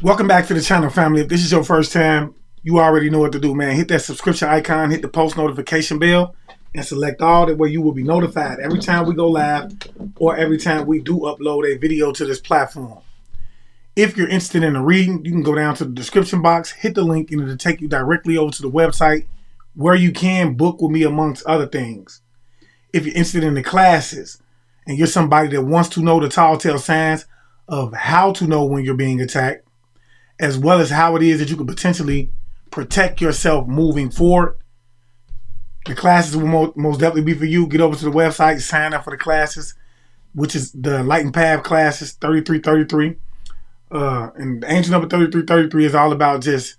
Welcome back to the channel, family. If this is your first time, you already know what to do, man. Hit that subscription icon, hit the post notification bell, and select all that way you will be notified every time we go live or every time we do upload a video to this platform. If you're interested in a reading, you can go down to the description box, hit the link, and it'll take you directly over to the website where you can book with me amongst other things. If you're interested in the classes and you're somebody that wants to know the tall tale signs of how to know when you're being attacked, as well as how it is that you can potentially protect yourself moving forward, the classes will most definitely be for you. Get over to the website, sign up for the classes, which is the Light and Path classes, 3333. And the angel number 3333 is all about just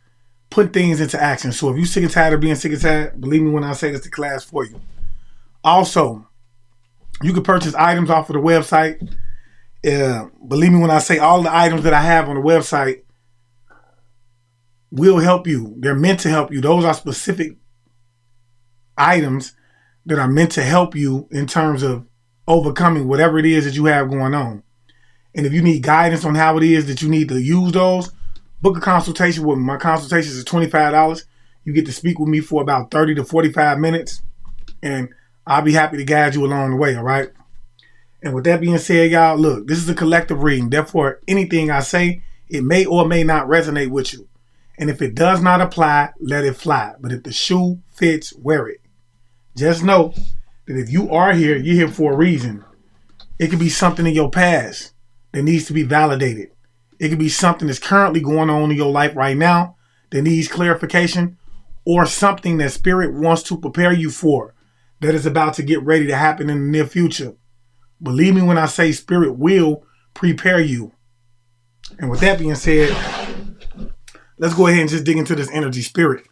putting things into action. So if you're sick and tired of being sick and tired, believe me when I say that's the class for you. Also, you can purchase items off of the website. Believe me when I say all the items that I have on the website will help you. They're meant to help you. Those are specific items that are meant to help you in terms of overcoming whatever it is that you have going on. And if you need guidance on how it is that you need to use those, book a consultation with me. My consultations is $25. You get to speak with me for about 30 to 45 minutes, and I'll be happy to guide you along the way, all right? And with that being said, y'all, look, this is a collective reading. Therefore, anything I say, it may or may not resonate with you. And if it does not apply, let it fly. But if the shoe fits, wear it. Just know that if you are here, you're here for a reason. It could be something in your past that needs to be validated. It could be something that's currently going on in your life right now that needs clarification, or something that Spirit wants to prepare you for that is about to get ready to happen in the near future. Believe me when I say Spirit will prepare you. And with that being said, let's go ahead and just dig into this energy. Spirit,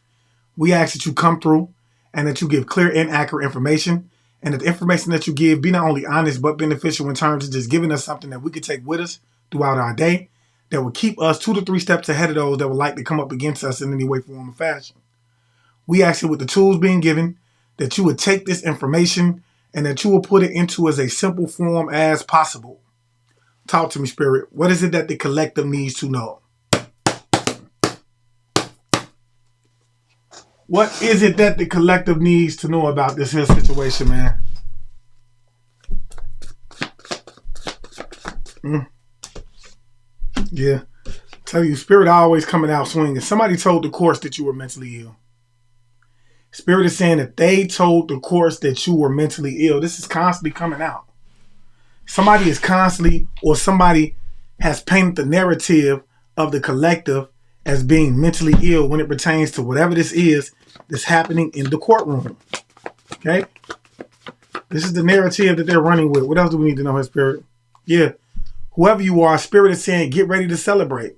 we ask that you come through and that you give clear and accurate information, and that the information that you give be not only honest but beneficial in terms of just giving us something that we can take with us throughout our day that will keep us 2 to 3 steps ahead of those that would like to come up against us in any way, form, or fashion. We ask you with the tools being given that you would take this information and that you will put it into as a simple form as possible. Talk to me, Spirit. What is it that the collective needs to know? What is it that the collective needs to know about this here situation, man? Yeah. Tell you, Spirit always coming out swinging. Somebody told the course that you were mentally ill. Spirit is saying that they told the course that you were mentally ill. This is constantly coming out. Somebody is constantly, or somebody has painted the narrative of the collective as being mentally ill when it pertains to whatever this is that's happening in the courtroom. Okay? This is the narrative that they're running with. What else do we need to know, Spirit? Yeah. Whoever you are, Spirit is saying, get ready to celebrate.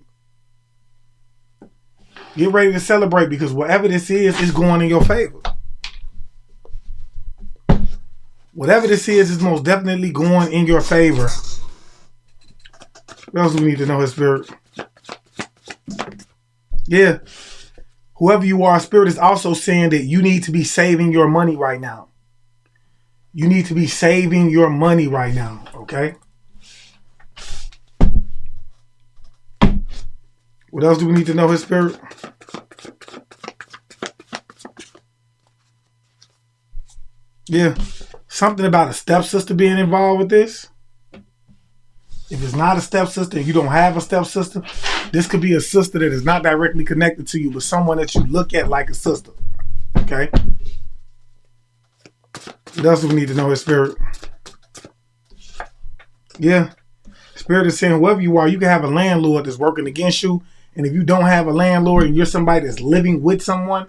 Get ready to celebrate, because whatever this is going in your favor. Whatever this is most definitely going in your favor. What else do we need to know, Spirit? Yeah. Whoever you are, Spirit is also saying that you need to be saving your money right now. You need to be saving your money right now, okay? What else do we need to know, Spirit? Yeah. Something about a stepsister being involved with this. If it's not a stepsister and you don't have a stepsister, this could be a sister that is not directly connected to you, but someone that you look at like a sister. Okay? What else do we need to know, Spirit? Yeah. Spirit is saying whoever you are, you can have a landlord that's working against you. And if you don't have a landlord and you're somebody that's living with someone,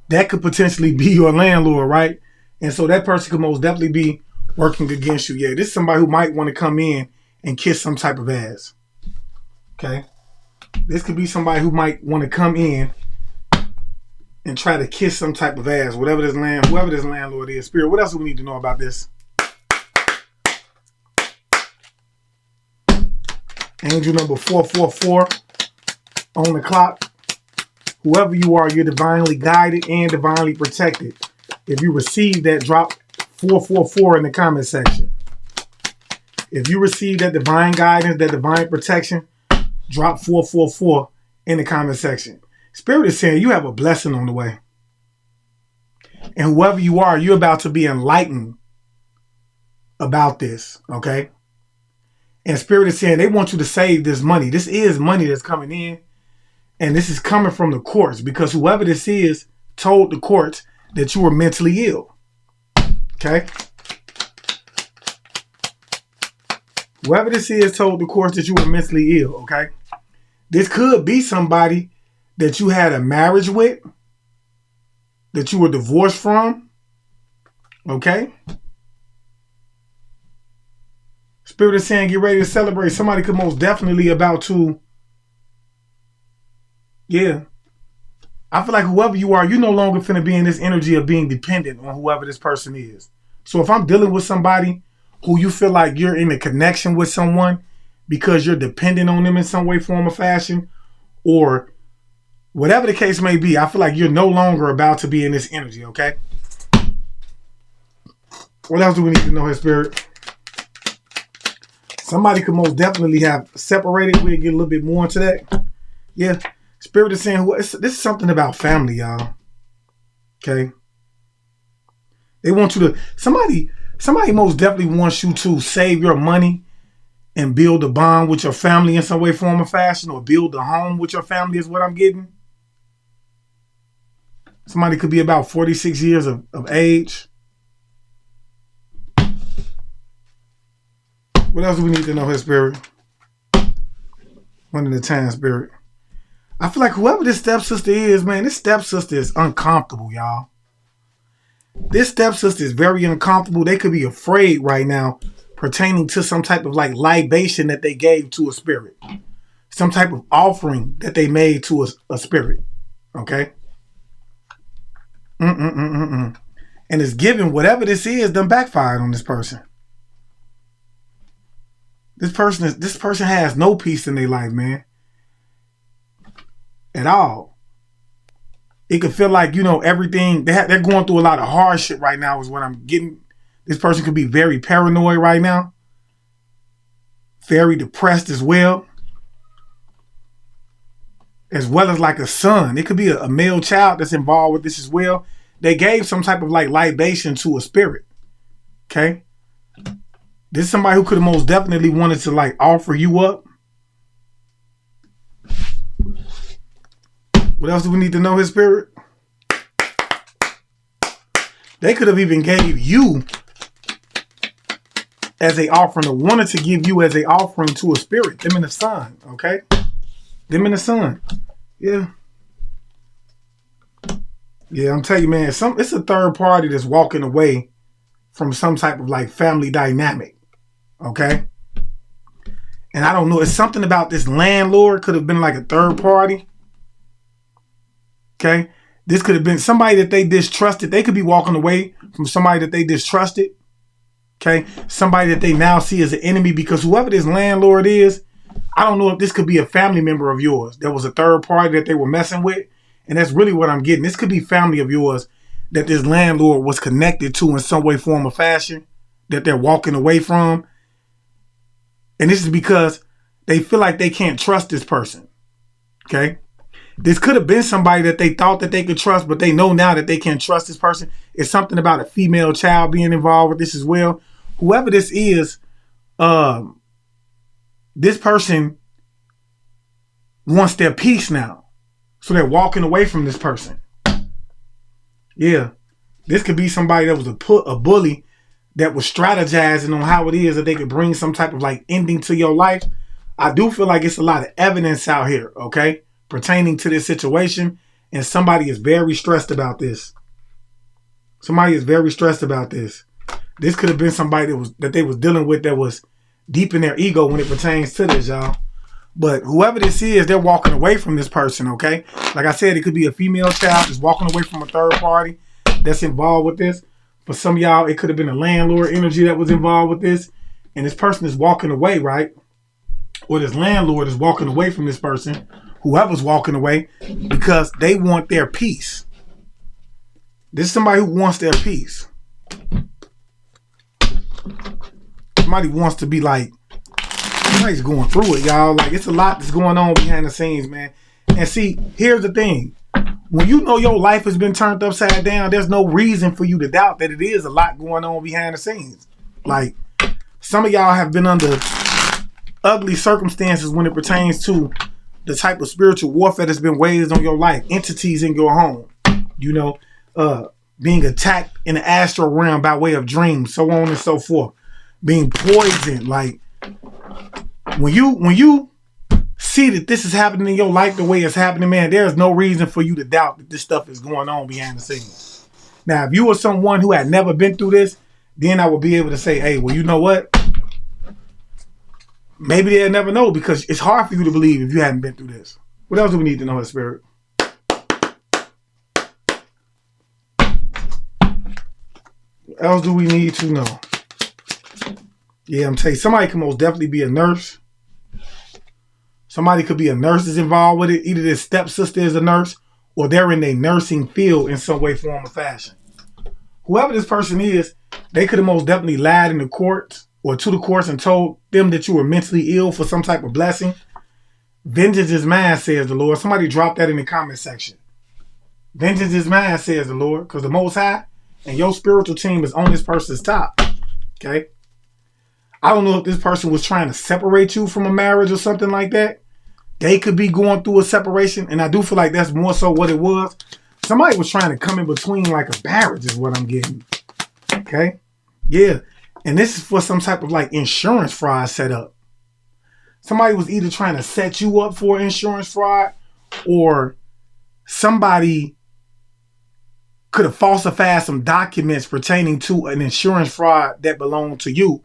that could potentially be your landlord, right? And so that person could most definitely be working against you. Yeah, this is somebody who might want to come in and kiss some type of ass. Okay? This could be somebody who might want to come in and try to kiss some type of ass, whoever this landlord is. Spirit, what else do we need to know about this? Angel number 444 on the clock. Whoever you are, you're divinely guided and divinely protected. If you receive that, drop 444 in the comment section. If you receive that divine guidance, that divine protection, drop 444 in the comment section. Spirit is saying you have a blessing on the way. And whoever you are, you're about to be enlightened about this, okay? And Spirit is saying they want you to save this money. This is money that's coming in. And this is coming from the courts, because whoever this is told the courts that you were mentally ill. Okay? Whoever this is told the courts that you were mentally ill. Okay? This could be somebody that you had a marriage with, that you were divorced from. Okay? Spirit is saying get ready to celebrate. Somebody could most definitely about to. Yeah. I feel like whoever you are, you're no longer finna be in this energy of being dependent on whoever this person is. So if I'm dealing with somebody who you feel like you're in a connection with someone because you're dependent on them in some way, form, or fashion, or whatever the case may be, I feel like you're no longer about to be in this energy, okay? What else do we need to know here, Spirit? Somebody could most definitely have separated. We'll get a little bit more into that. Yeah. Spirit is saying this is something about family, y'all. Okay. They want you to, somebody most definitely wants you to save your money and build a bond with your family in some way, form, or fashion, or build a home with your family is what I'm getting. Somebody could be about 46 years of age. What else do we need to know here, Spirit? One at a time, Spirit. I feel like whoever this stepsister is, man, this stepsister is uncomfortable, y'all. This stepsister is very uncomfortable. They could be afraid right now pertaining to some type of like libation that they gave to a spirit. Some type of offering that they made to a spirit. Okay? And it's given whatever this is done backfired on this person. This person has no peace in their life, man. At all. It could feel like, everything, they're going through a lot of hardship right now is what I'm getting. This person could be very paranoid right now. Very depressed as well. As well as like a son. It could be a male child that's involved with this as well. They gave some type of like libation to a spirit. Okay? This is somebody who could have most definitely wanted to like offer you up. What else do we need to know, his spirit? They could have even gave you as a offering, or wanted to give you as a offering to a spirit. Them and the sun, okay? Them and the sun. Yeah. Yeah, I'm telling you, man, it's a third party that's walking away from some type of like family dynamic. Okay? And I don't know, it's something about this landlord could have been like a third party. Okay? This could have been somebody that they distrusted. They could be walking away from somebody that they distrusted. Okay? Somebody that they now see as an enemy, because whoever this landlord is, I don't know if this could be a family member of yours. There was a third party that they were messing with. And that's really what I'm getting. This could be family of yours that this landlord was connected to in some way, form, or fashion, that they're walking away from. And this is because they feel like they can't trust this person. Okay? This could have been somebody that they thought that they could trust, but they know now that they can't trust this person. It's something about a female child being involved with this as well. Whoever this is, this person wants their peace now. So they're walking away from this person. Yeah. This could be somebody that was a bully that was strategizing on how it is that they could bring some type of like ending to your life. I do feel like it's a lot of evidence out here, okay, pertaining to this situation. And somebody is very stressed about this. Somebody is very stressed about this. This could have been somebody that they was dealing with that was deep in their ego when it pertains to this, y'all. But whoever this is, they're walking away from this person, okay? Like I said, it could be a female child that's walking away from a third party that's involved with this. For some of y'all, it could have been a landlord energy that was involved with this. And this person is walking away, right? Or this landlord is walking away from this person, whoever's walking away, because they want their peace. This is somebody who wants their peace. Somebody wants to be like somebody's going through it, y'all. Like, it's a lot that's going on behind the scenes, man. And see, here's the thing. When you know your life has been turned upside down, there's no reason for you to doubt that it is a lot going on behind the scenes. Like, some of y'all have been under ugly circumstances when it pertains to the type of spiritual warfare that's been waged on your life, entities in your home, you know, being attacked in the astral realm by way of dreams, so on and so forth, being poisoned. Like, when you see that this is happening in your life the way it's happening, man, there's no reason for you to doubt that this stuff is going on behind the scenes. Now, if you were someone who had never been through this, then I would be able to say, hey, well, you know what? Maybe they'll never know, because it's hard for you to believe if you hadn't been through this. What else do we need to know, His Spirit? What else do we need to know? Yeah, I'm telling you, somebody can most definitely be a nurse. Somebody could be a nurse that's involved with it. Either their stepsister is a nurse, or they're in a nursing field in some way, form, or fashion. Whoever this person is, they could have most definitely lied in the courts or to the courts and told them that you were mentally ill for some type of blessing. Vengeance is mine, says the Lord. Somebody drop that in the comment section. Vengeance is mine, says the Lord, because the Most High and your spiritual team is on this person's top. Okay? I don't know if this person was trying to separate you from a marriage or something like that. They could be going through a separation, and I do feel like that's more so what it was. Somebody was trying to come in between like a marriage is what I'm getting. Okay? Yeah. And this is for some type of like insurance fraud setup. Somebody was either trying to set you up for insurance fraud, or somebody could have falsified some documents pertaining to an insurance fraud that belonged to you,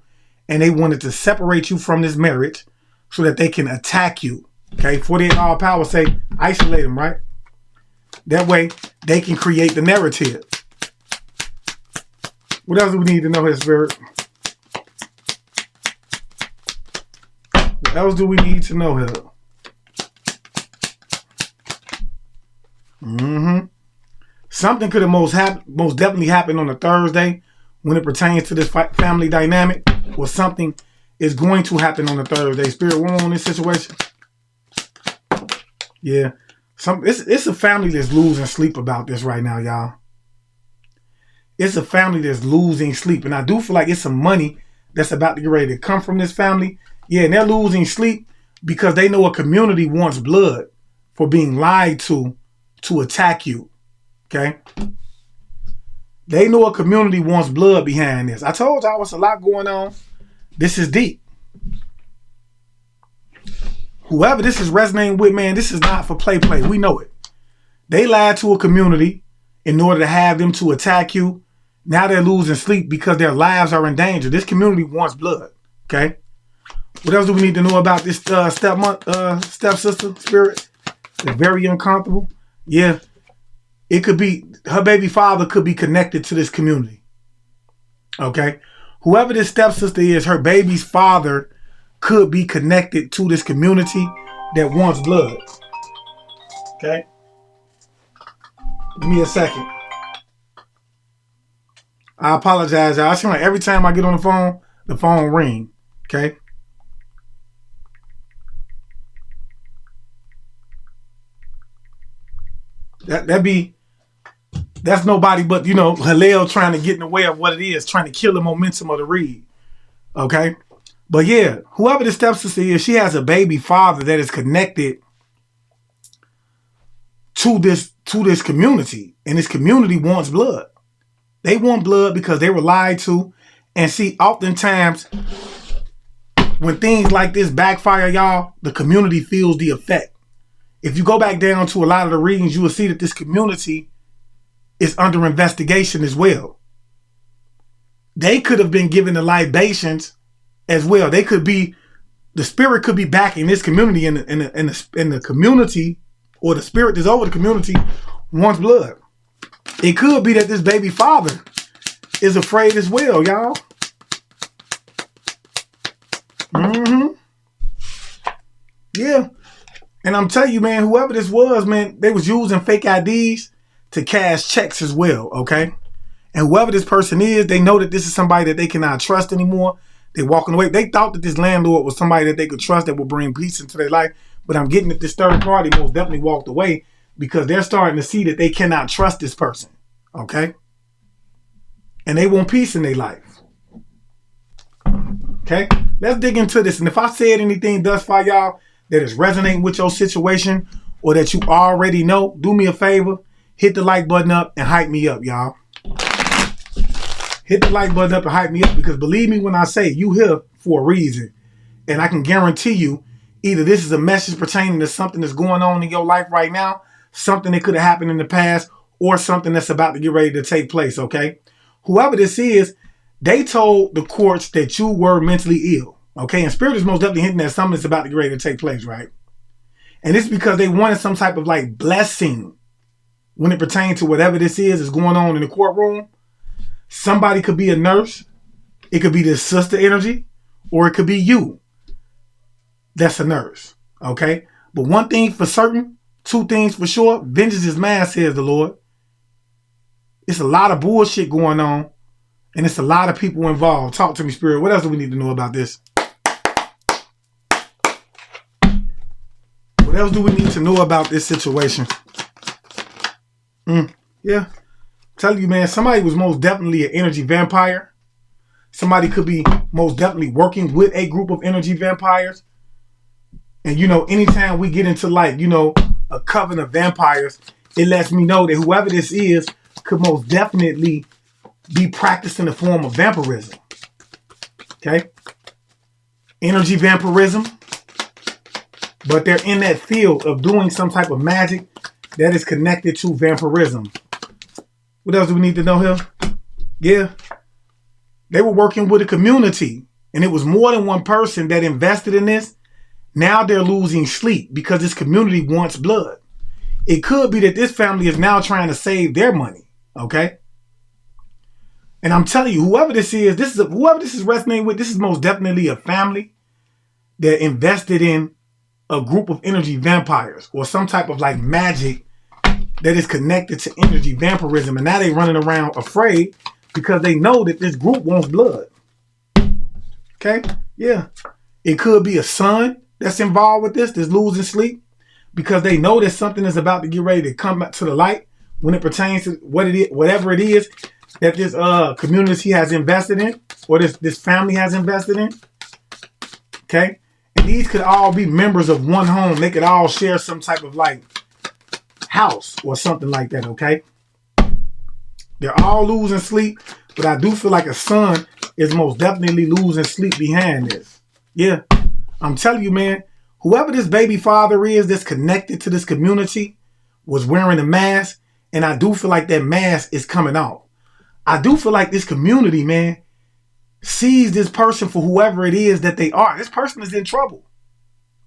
and they wanted to separate you from this marriage so that they can attack you. Okay, 48 hour power say isolate them, right? That way they can create the narrative. What else do we need to know, His Spirit? What else do we need to know here? Something could have most definitely happened on a Thursday when it pertains to this family dynamic, or something is going to happen on a Thursday. Spirit, we're on this situation. Yeah. It's a family that's losing sleep about this right now, y'all. It's a family that's losing sleep. And I do feel like it's some money that's about to get ready to come from this family. Yeah, and they're losing sleep because they know a community wants blood for being lied to attack you. Okay? They know a community wants blood behind this. I told y'all it's a lot going on. This is deep. Whoever this is resonating with, man, this is not for play. We know it. They lied to a community in order to have them to attack you. Now they're losing sleep because their lives are in danger. This community wants blood. Okay? What else do we need to know about this stepsister spirit? They're very uncomfortable. Yeah. It could be, her baby father could be connected to this community. Okay? Whoever this stepsister is, her baby's father could be connected to this community that wants blood. Okay? Give me a second. I apologize, y'all. I seem like every time I get on the phone ring. Okay? That's nobody but, Hillel trying to get in the way of what it is, trying to kill the momentum of the read. Okay? But yeah, whoever the stepsister is, she has a baby father that is connected to this community. And this community wants blood. They want blood because they were lied to. And see, oftentimes, when things like this backfire, y'all, the community feels the effect. If you go back down to a lot of the readings, you will see that this community is under investigation as well. They could have been given the libations as well. They could be, the spirit could be backing this community, in the community, or the spirit that's over the community wants blood. It could be that this baby father is afraid as well, y'all. Yeah. And I'm telling you, man, whoever this was, man, they was using fake IDs to cash checks as well, okay? And whoever this person is, they know that this is somebody that they cannot trust anymore. They walking away. They thought that this landlord was somebody that they could trust that would bring peace into their life. But I'm getting that this third party most definitely walked away because they're starting to see that they cannot trust this person. Okay? And they want peace in their life. Okay? Let's dig into this. And if I said anything thus far, y'all, that is resonating with your situation or that you already know, do me a favor. Hit the like button up and hype me up, y'all. Hit the like button up and hype me up because believe me when I say you here for a reason. And I can guarantee you either this is a message pertaining to something that's going on in your life right now, something that could have happened in the past, or something that's about to get ready to take place, okay? Whoever this is, they told the courts that you were mentally ill, okay? And Spirit is most definitely hinting that something is about to get ready to take place, right? And it's because they wanted some type of like blessing when it pertains to whatever this is going on in the courtroom. Somebody could be a nurse. It could be this sister energy, or it could be you. That's a nurse, okay? But one thing for certain, two things for sure, vengeance is mine, says the Lord. It's a lot of bullshit going on, and it's a lot of people involved. Talk to me, Spirit. What else do we need to know about this? What else do we need to know about this situation? Yeah. Tell you, man, somebody was most definitely an energy vampire. Somebody could be most definitely working with a group of energy vampires. And, you know, anytime we get into like, you know, a coven of vampires, it lets me know that whoever this is could most definitely be practicing a form of vampirism. Okay? Energy vampirism. But they're in that field of doing some type of magic that is connected to vampirism. What else do we need to know here? Yeah. They were working with a community, and it was more than one person that invested in this. Now they're losing sleep because this community wants blood. It could be that this family is now trying to save their money. Okay? And I'm telling you, whoever this is resonating with, this is most definitely a family that invested in a group of energy vampires or some type of like magic that is connected to energy vampirism. And now they running around afraid because they know that this group wants blood. Okay? Yeah. It could be a son that's involved with this, that's losing sleep because they know that something is about to get ready to come back to the light when it pertains to what it is, whatever it is that this community has invested in or this family has invested in. Okay? And these could all be members of one home. They could all share some type of like house or something like that, okay? They're all losing sleep, but I do feel like a son is most definitely losing sleep behind this. Yeah. I'm telling you, man, whoever this baby father is that's connected to this community was wearing a mask, and I do feel like that mask is coming off. I do feel like this community, man, sees this person for whoever it is that they are. This person is in trouble.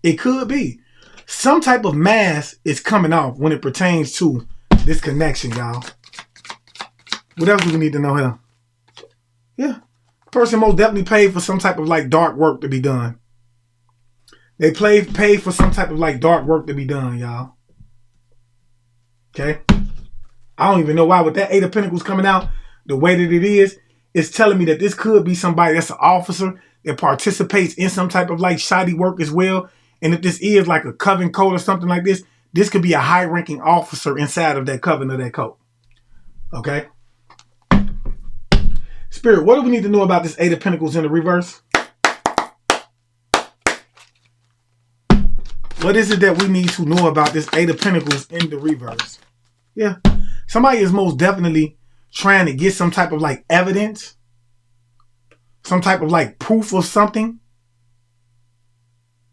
It could be. Some type of mask is coming off when it pertains to this connection, y'all. What else do we need to know here? Yeah. Person most definitely paid for some type of like dark work to be done. They paid for some type of like dark work to be done, y'all. Okay? I don't even know why with that Eight of Pentacles coming out the way that it is, it's telling me that this could be somebody that's an officer that participates in some type of like shoddy work as well. And if this is like a coven code or something like this, this could be a high-ranking officer inside of that coven or that code. Okay? Spirit, what do we need to know about this Eight of Pentacles in the reverse? What is it that we need to know about this Eight of Pentacles in the reverse? Yeah. Somebody is most definitely trying to get some type of like evidence, some type of like proof of something.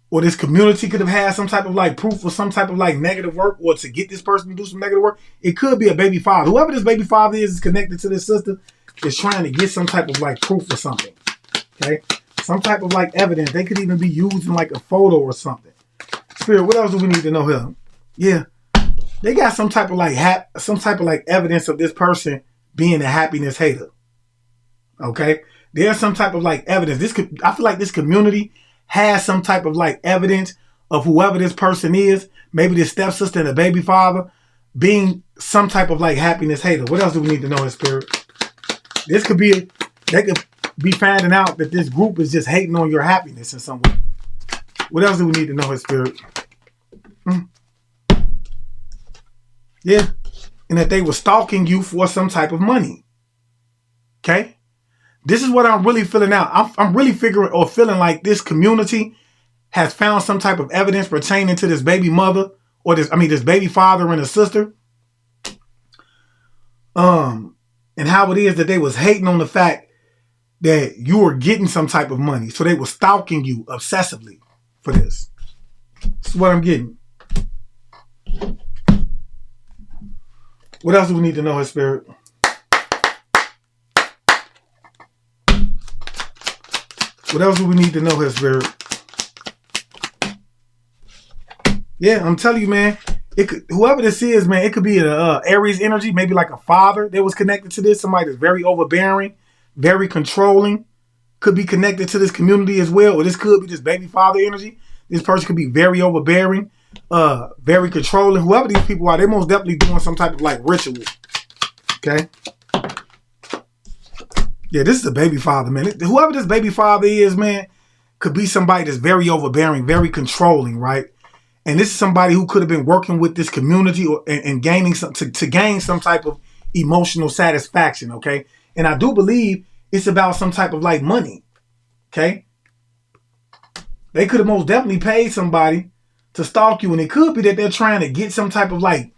Or this community could have had some type of like proof or some type of like negative work, or to get this person to do some negative work. It could be a baby father. Whoever this baby father is connected to this sister is trying to get some type of like proof or something. Okay? Some type of like evidence. They could even be using like a photo or something. Spirit, what else do we need to know here? Yeah. They got some type of like evidence of this person being a happiness hater. Okay? There's some type of like evidence. I feel like this community has some type of like evidence of whoever this person is, maybe this stepsister and the baby father, being some type of like happiness hater. What else do we need to know in Spirit? This could be, be finding out that this group is just hating on your happiness in some way. What else do we need to know, His Spirit? Yeah. And that they were stalking you for some type of money. Okay? This is what I'm really feeling out. I'm really figuring or feeling like this community has found some type of evidence pertaining to this baby mother or this baby father and a sister. And how it is that they was hating on the fact that you were getting some type of money. So they were stalking you obsessively for this. This is what I'm getting. What else do we need to know, His Spirit? What else do we need to know, His Spirit? Yeah, I'm telling you, man. It could, whoever this is, man, it could be an Aries energy, maybe like a father that was connected to this. Somebody that's very overbearing, very controlling, could be connected to this community as well. Or this could be this baby father energy. This person could be very overbearing, very controlling. Whoever these people are, they most definitely doing some type of like ritual. Okay? Yeah, this is a baby father, man. Whoever this baby father is, man, could be somebody that's very overbearing, very controlling, right? And this is somebody who could have been working with this community and gaining to gain some type of emotional satisfaction, okay? And I do believe it's about some type of like money, okay? They could have most definitely paid somebody to stalk you, and it could be that they're trying to get some type of like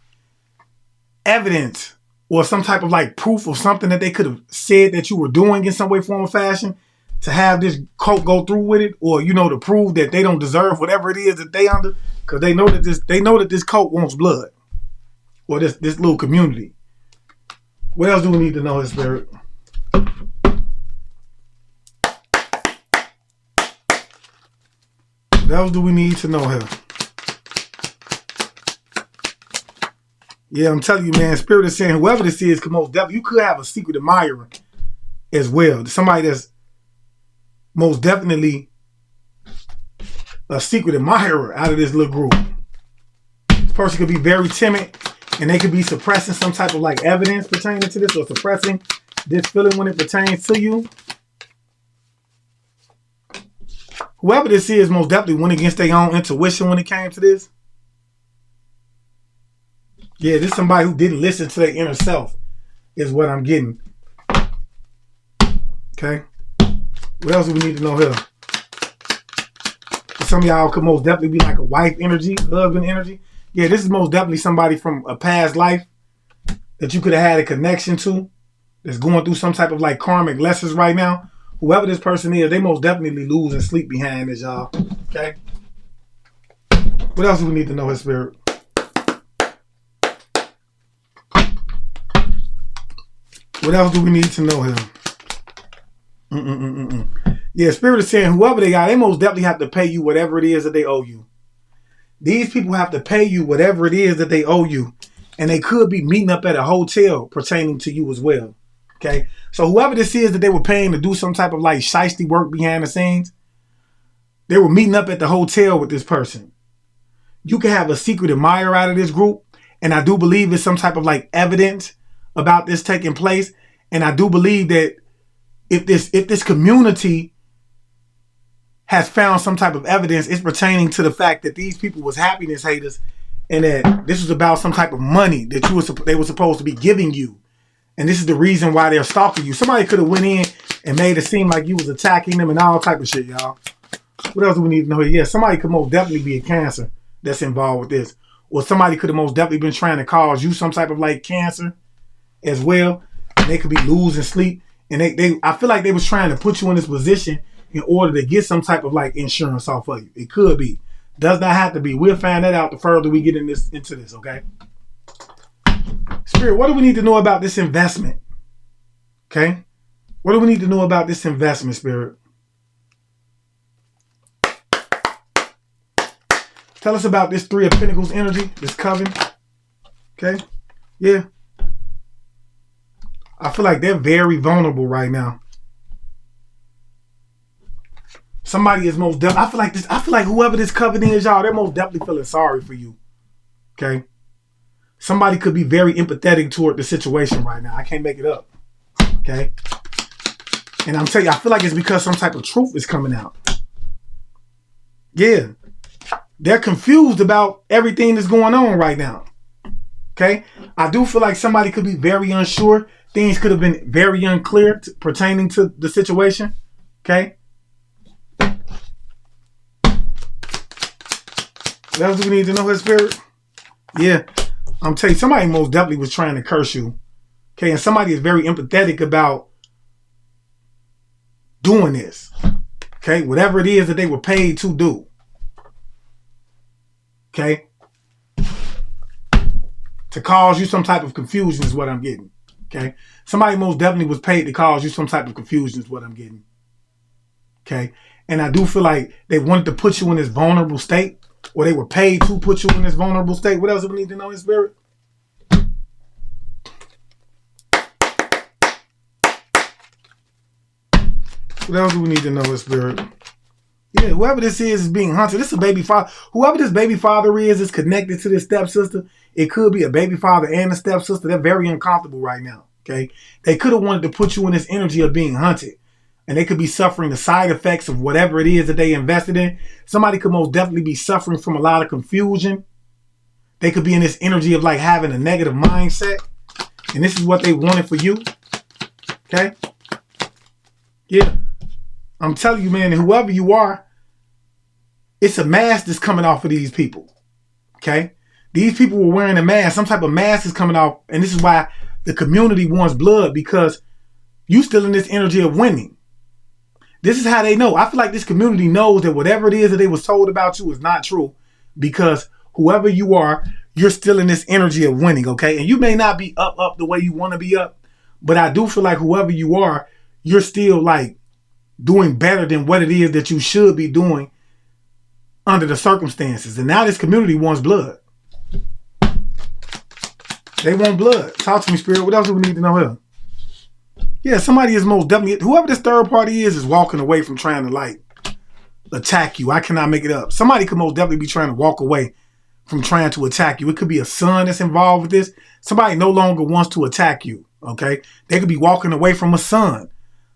evidence or some type of like proof of something that they could have said that you were doing in some way, form, or fashion to have this cult go through with it, or, you know, to prove that they don't deserve whatever it is that they under, because they know that this cult wants blood, or this little community. What else do we need to know, His Spirit? What else do we need to know here? Yeah, I'm telling you, man, Spirit is saying whoever this is, most definitely, you could have a secret admirer as well. Somebody that's most definitely a secret admirer out of this little group. This person could be very timid, and they could be suppressing some type of like evidence pertaining to this, or suppressing this feeling when it pertains to you. Whoever this is most definitely went against their own intuition when it came to this. Yeah, this is somebody who didn't listen to their inner self, is what I'm getting. Okay. What else do we need to know here? Some of y'all could most definitely be like a wife energy, husband energy. Yeah, this is most definitely somebody from a past life that you could have had a connection to, that's going through some type of like karmic lessons right now. Whoever this person is, they most definitely losing sleep behind this, y'all. Okay. What else do we need to know, His Spirit? What else do we need to know here? Yeah, Spirit is saying whoever they are, they most definitely have to pay you whatever it is that they owe you. These people have to pay you whatever it is that they owe you. And they could be meeting up at a hotel pertaining to you as well. Okay? So whoever this is that they were paying to do some type of like shiesty work behind the scenes, they were meeting up at the hotel with this person. You can have a secret admirer out of this group. And I do believe it's some type of like evidence about this taking place. And I do believe that if this community has found some type of evidence, it's pertaining to the fact that these people was happiness haters, and that this was about some type of money that they were supposed to be giving you. And this is the reason why they're stalking you. Somebody could have went in and made it seem like you was attacking them and all type of shit, y'all. What else do we need to know here? Yeah, somebody could most definitely be a Cancer that's involved with this. Or somebody could have most definitely been trying to cause you some type of like cancer as well. And they could be losing sleep. And I feel like they was trying to put you in this position in order to get some type of like insurance off of you. It could be. Does not have to be. We'll find that out the further we get into this, okay? Spirit, what do we need to know about this investment? Okay? What do we need to know about this investment, Spirit? Tell us about this Three of Pentacles energy, this coven. Okay? Yeah. I feel like they're very vulnerable right now. Somebody is most definitely, I feel like whoever this coven is, y'all, they're most definitely feeling sorry for you. Okay? Somebody could be very empathetic toward the situation right now. I can't make it up. Okay? And I'm telling you, I feel like it's because some type of truth is coming out. Yeah. They're confused about everything that's going on right now. Okay? I do feel like somebody could be very unsure. Things could have been very unclear pertaining to the situation. Okay? What else do we need to know, His Spirit? Yeah. I'm telling you, somebody most definitely was trying to curse you. Okay? And somebody is very empathetic about doing this. Okay? Whatever it is that they were paid to do. Okay? To cause you some type of confusion is what I'm getting. Okay? Somebody most definitely was paid to cause you some type of confusion is what I'm getting. Okay? And I do feel like they wanted to put you in this vulnerable state, or they were paid to put you in this vulnerable state. What else do we need to know, in Spirit? What else do we need to know, in Spirit? Yeah, whoever this is being hunted. This is a baby father. Whoever this baby father is connected to this stepsister. It could be a baby father and a stepsister. They're very uncomfortable right now. Okay? They could have wanted to put you in this energy of being hunted. And they could be suffering the side effects of whatever it is that they invested in. Somebody could most definitely be suffering from a lot of confusion. They could be in this energy of like having a negative mindset. And this is what they wanted for you. Okay? Yeah. I'm telling you, man, whoever you are, it's a mask that's coming off of these people. Okay? These people were wearing a mask. Some type of mask is coming off. And this is why the community wants blood, because you still in this energy of winning. This is how they know. I feel like this community knows that whatever it is that they was told about you is not true, because whoever you are, you're still in this energy of winning, okay? And you may not be up the way you want to be up, but I do feel like whoever you are, you're still like doing better than what it is that you should be doing under the circumstances. And now this community wants blood. They want blood. Talk to me, Spirit. What else do we need to know here? Yeah, somebody is most definitely, whoever this third party is walking away from trying to like attack you. I cannot make it up. Somebody could most definitely be trying to walk away from trying to attack you. It could be a son that's involved with this. Somebody no longer wants to attack you. Okay. They could be walking away from a son.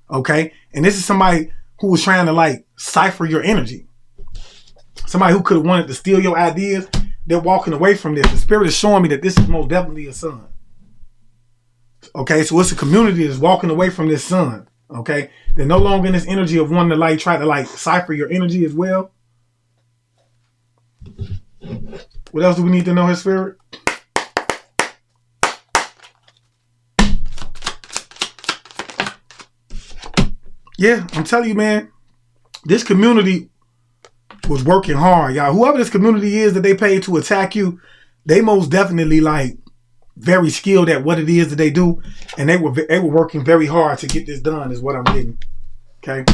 Okay. And this is somebody who was trying to like cipher your energy. Somebody who could have wanted to steal your ideas. They're walking away from this. The Spirit is showing me that this is most definitely a son. Okay, so it's a community that's walking away from this son. Okay, they're no longer in this energy of wanting to like try to like cipher your energy as well. What else do we need to know, His Spirit? Yeah, I'm telling you, man, this community was working hard, y'all. Whoever this community is that they paid to attack you, they most definitely like very skilled at what it is that they do, and they were working very hard to get this done is what I'm getting. Okay,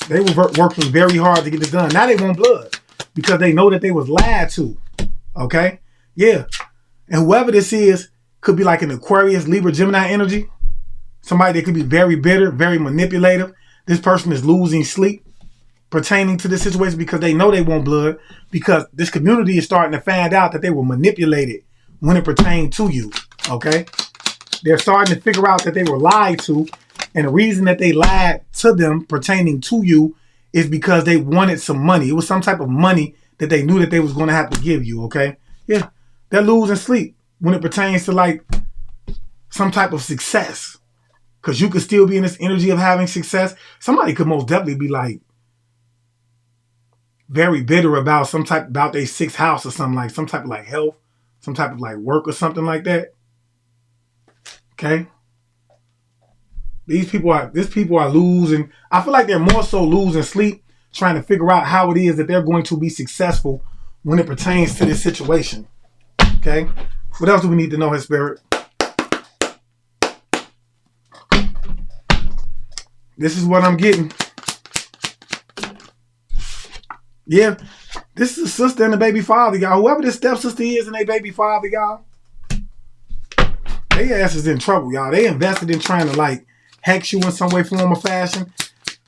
they were working very hard to get this done. Now they want blood because they know that they was lied to. Okay, yeah, and whoever this is could be like an Aquarius, Libra, Gemini energy. Somebody that could be very bitter, very manipulative. This person is losing sleep pertaining to this situation because they know they want blood, because this community is starting to find out that they were manipulated when it pertained to you. Okay, they're starting to figure out that they were lied to, and the reason that they lied to them pertaining to you is because they wanted some money. It was some type of money that they knew that they was going to have to give you. Okay, yeah, they're losing sleep when it pertains to like some type of success, because you could still be in this energy of having success. Somebody could most definitely be like very bitter about about their sixth house or something, like some type of like health, some type of like work or something like that. Okay. These people are losing. I feel like they're more so losing sleep, trying to figure out how it is that they're going to be successful when it pertains to this situation. Okay. What else do we need to know, His Spirit? This is what I'm getting. Yeah. This is a sister and a baby father, y'all. Whoever this stepsister is and a baby father, y'all, they ass is in trouble, y'all. They invested in trying to like hex you in some way, form, or fashion.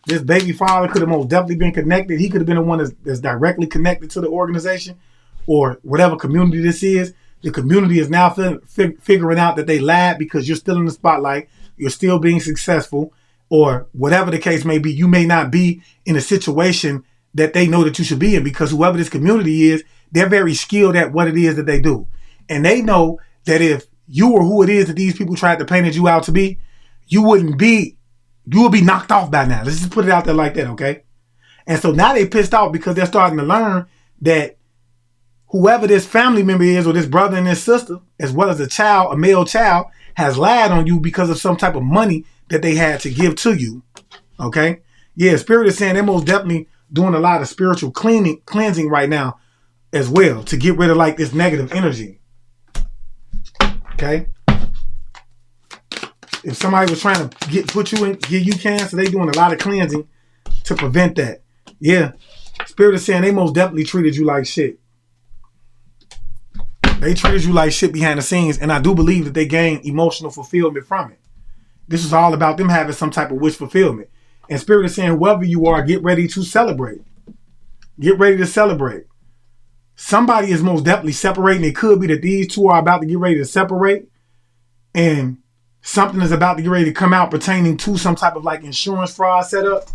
This baby father could have most definitely been connected. He could have been the one that's directly connected to the organization or whatever community this is. The community is now figuring out that they lied because you're still in the spotlight. You're still being successful. or whatever the case may be, you may not be in a situation that they know that you should be in, because whoever this community is, they're very skilled at what it is that they do. And they know that if you were who it is that these people tried to paint you out to be, you would be knocked off by now. Let's just put it out there like that, okay? And so now they pissed off because they're starting to learn that whoever this family member is, or this brother and this sister, as well as a male child, has lied on you because of some type of money that they had to give to you, okay? Yeah, Spirit is saying they're most definitely doing a lot of spiritual cleansing right now as well, to get rid of like this negative energy, okay? If somebody was trying to put you in, give you cancer, they doing a lot of cleansing to prevent that. Yeah, Spirit is saying they most definitely treated you like shit. They treated you like shit behind the scenes, and I do believe that they gained emotional fulfillment from it. This is all about them having some type of wish fulfillment. And Spirit is saying, whoever you are, get ready to celebrate. Get ready to celebrate. Somebody is most definitely separating. It could be that these two are about to get ready to separate, and something is about to get ready to come out pertaining to some type of like insurance fraud setup.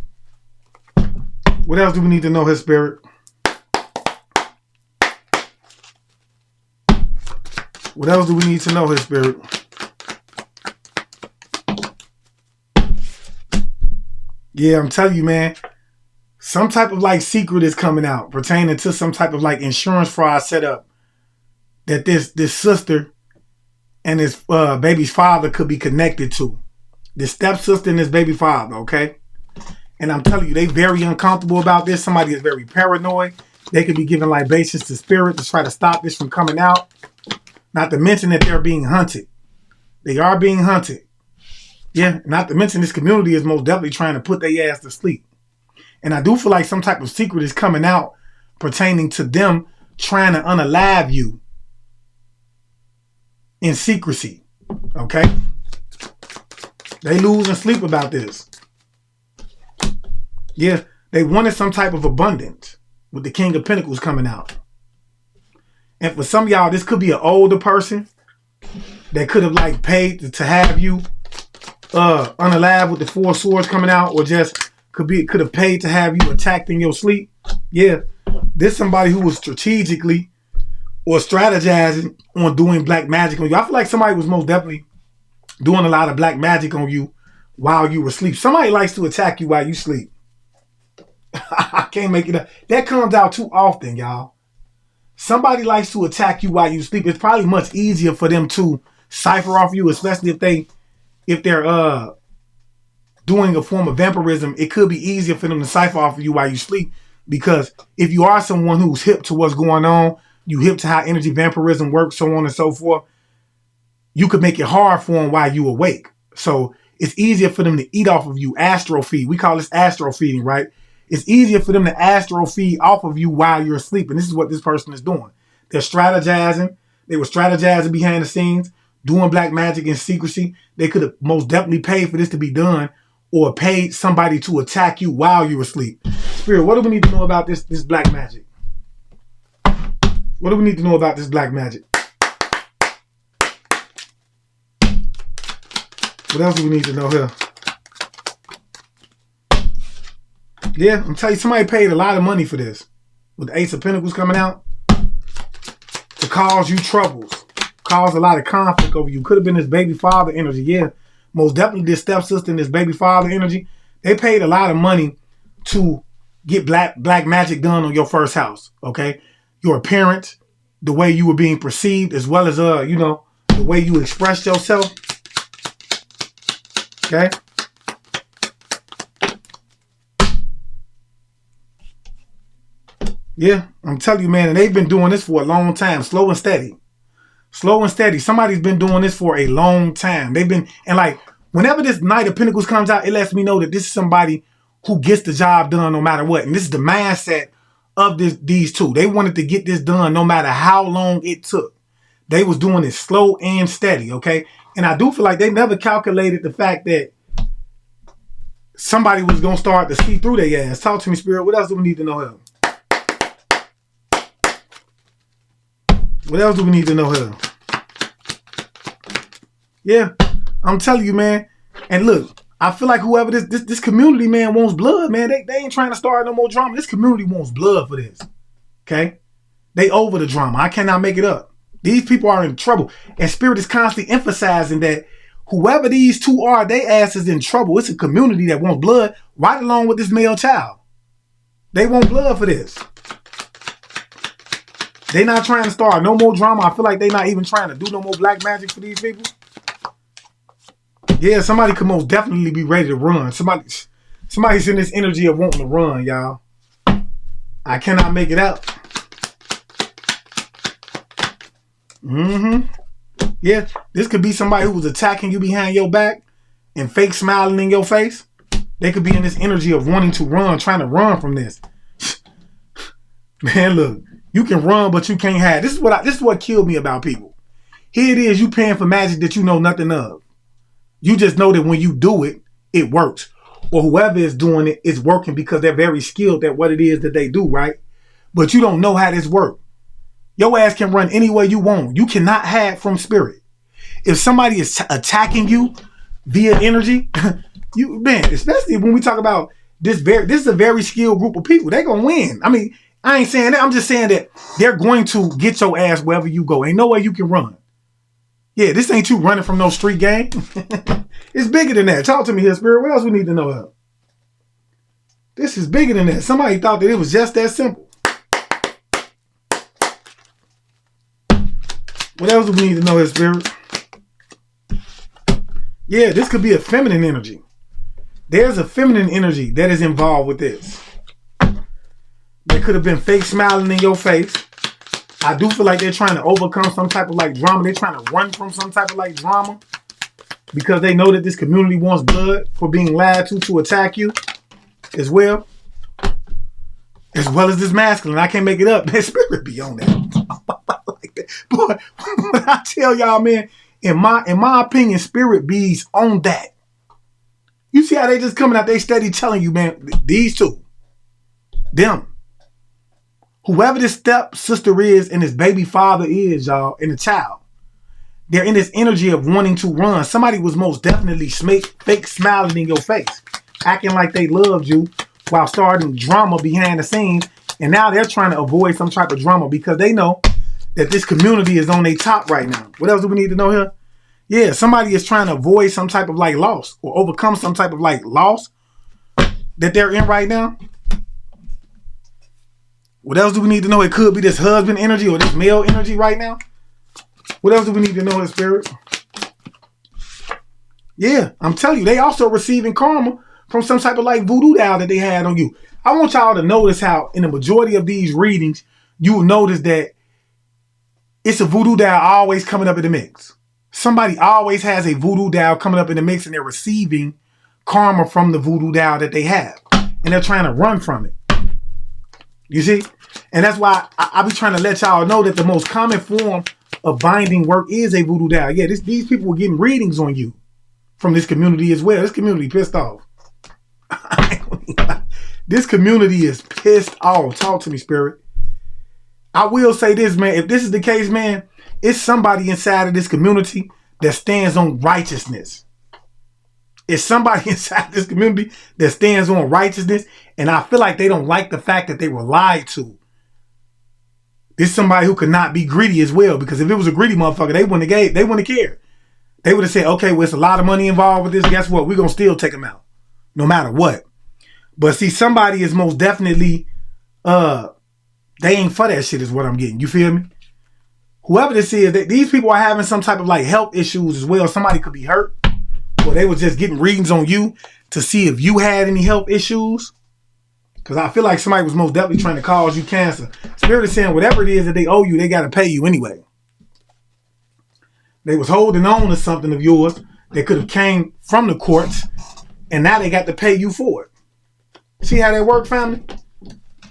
What else do we need to know here, Spirit? What else do we need to know here, Spirit? Yeah, I'm telling you, man. Some type of like secret is coming out pertaining to some type of like insurance fraud setup that this sister and his baby's father could be connected to. This stepsister and his baby father, okay? And I'm telling you, they very uncomfortable about this. Somebody is very paranoid. They could be giving libations to Spirit to try to stop this from coming out. Not to mention that they're being hunted. They are being hunted. Yeah, not to mention this community is most definitely trying to put their ass to sleep. And I do feel like some type of secret is coming out pertaining to them trying to unalive you in secrecy. Okay? They losing sleep about this. Yeah, they wanted some type of abundance with the King of Pentacles coming out. And for some of y'all, this could be an older person that could have like paid to have you unalive with the Four Swords coming out, or just could have paid to have you attacked in your sleep. Yeah, this somebody who was strategically or strategizing on doing black magic on you. I feel like somebody was most definitely doing a lot of black magic on you while you were asleep. Somebody likes to attack you while you sleep. I can't make it up. That comes out too often, y'all. Somebody likes to attack you while you sleep. It's probably much easier for them to cipher off you, especially if they're doing a form of vampirism. It could be easier for them to cipher off of you while you sleep, because if you are someone who's hip to what's going on, you hip to how energy vampirism works, so on and so forth, you could make it hard for them while you awake. So it's easier for them to eat off of you, astro feed. We call this astro feeding, right? It's easier for them to astro feed off of you while you're asleep. And this is what this person is doing. They're strategizing. They were strategizing behind the scenes, doing black magic in secrecy. They could have most definitely paid for this to be done, or paid somebody to attack you while you were asleep. Spirit, what do we need to know about this black magic? What do we need to know about this black magic? What else do we need to know here? Yeah, I'm telling you, somebody paid a lot of money for this. With the Ace of Pentacles coming out. To cause you troubles. Cause a lot of conflict over you. Could have been this baby father energy. Yeah, most definitely this stepsister and this baby father energy. They paid a lot of money to get black magic done on your first house. Okay? Your appearance, the way you were being perceived, as well as, the way you expressed yourself. Okay? Yeah, I'm telling you, man, and they've been doing this for a long time, slow and steady. Slow and steady. Somebody's been doing this for a long time. And like, whenever this Knight of Pentacles comes out, it lets me know that this is somebody who gets the job done no matter what. And this is the mindset of these two. They wanted to get this done no matter how long it took. They was doing it slow and steady, okay? And I do feel like they never calculated the fact that somebody was going to start to see through their ass. Talk to me, Spirit. What else do we need to know here? What else do we need to know here? Yeah, I'm telling you, man. And look, I feel like whoever this community, man, wants blood, man. They ain't trying to start no more drama. This community wants blood for this. Okay? They over the drama. I cannot make it up. These people are in trouble. And Spirit is constantly emphasizing that whoever these two are, they ass is in trouble. It's a community that wants blood right along with this male child. They want blood for this. They not trying to start no more drama. I feel like they not even trying to do no more black magic for these people. Yeah, somebody could most definitely be ready to run. Somebody's in this energy of wanting to run, y'all. I cannot make it out. Yeah, this could be somebody who was attacking you behind your back and fake smiling in your face. They could be in this energy of wanting to run, trying to run from this. Man, look, you can run, but you can't hide. This is what killed me about people. Here it is, you paying for magic that you know nothing of. You just know that when you do it, it works. Or whoever is doing it is working because they're very skilled at what it is that they do, right? But you don't know how this works. Your ass can run any way you want. You cannot hide from spirit. If somebody is attacking you via energy, especially when we talk about this is a very skilled group of people. They're gonna win. I mean, I ain't saying that. I'm just saying that they're going to get your ass wherever you go. Ain't no way you can run. Yeah, this ain't you running from no street gang. It's bigger than that. Talk to me here, Spirit. What else we need to know of? This is bigger than that. Somebody thought that it was just that simple. What else do we need to know here, Spirit? Yeah, this could be a feminine energy. There's a feminine energy that is involved with this. They could have been fake smiling in your face. I do feel like they're trying to overcome some type of like drama. They're trying to run from some type of like drama because they know that this community wants blood for being lied to attack you as well. As well as this masculine. I can't make it up. Man, Spirit be on that. Like that. Boy, when I tell y'all, man, in my opinion, Spirit bees on that. You see how they just coming out, they steady telling you, man, these two, them. Whoever this stepsister is and this baby father is, y'all, and the child, they're in this energy of wanting to run. Somebody was most definitely fake smiling in your face, acting like they loved you while starting drama behind the scenes. And now they're trying to avoid some type of drama because they know that this community is on their top right now. What else do we need to know here? Yeah, somebody is trying to avoid some type of like loss or overcome some type of like loss that they're in right now. What else do we need to know? It could be this husband energy or this male energy right now. What else do we need to know in Spirit? Yeah, I'm telling you, they also receiving karma from some type of like voodoo doll that they had on you. I want y'all to notice how in the majority of these readings, you will notice that it's a voodoo doll always coming up in the mix. Somebody always has a voodoo doll coming up in the mix and they're receiving karma from the voodoo doll that they have. And they're trying to run from it. You see? And that's why I be trying to let y'all know that the most common form of binding work is a voodoo doll. Yeah, these people were getting readings on you from this community as well. This community pissed off. This community is pissed off. Talk to me, Spirit. I will say this, man. If this is the case, man, it's somebody inside of this community that stands on righteousness. It's somebody inside this community that stands on righteousness. And I feel like they don't like the fact that they were lied to. This is somebody who could not be greedy as well. Because if it was a greedy motherfucker, they wouldn't have cared. They would have said, okay, well, it's a lot of money involved with this. Guess what? We're going to still take them out. No matter what. But see, somebody is most definitely, they ain't for that shit is what I'm getting. You feel me? Whoever this is, these people are having some type of like health issues as well. Somebody could be hurt. Or they were just getting readings on you to see if you had any health issues. Because I feel like somebody was most definitely trying to cause you cancer. Spirit is saying whatever it is that they owe you, they got to pay you anyway. They was holding on to something of yours that could have came from the courts. And now they got to pay you for it. See how that work, family?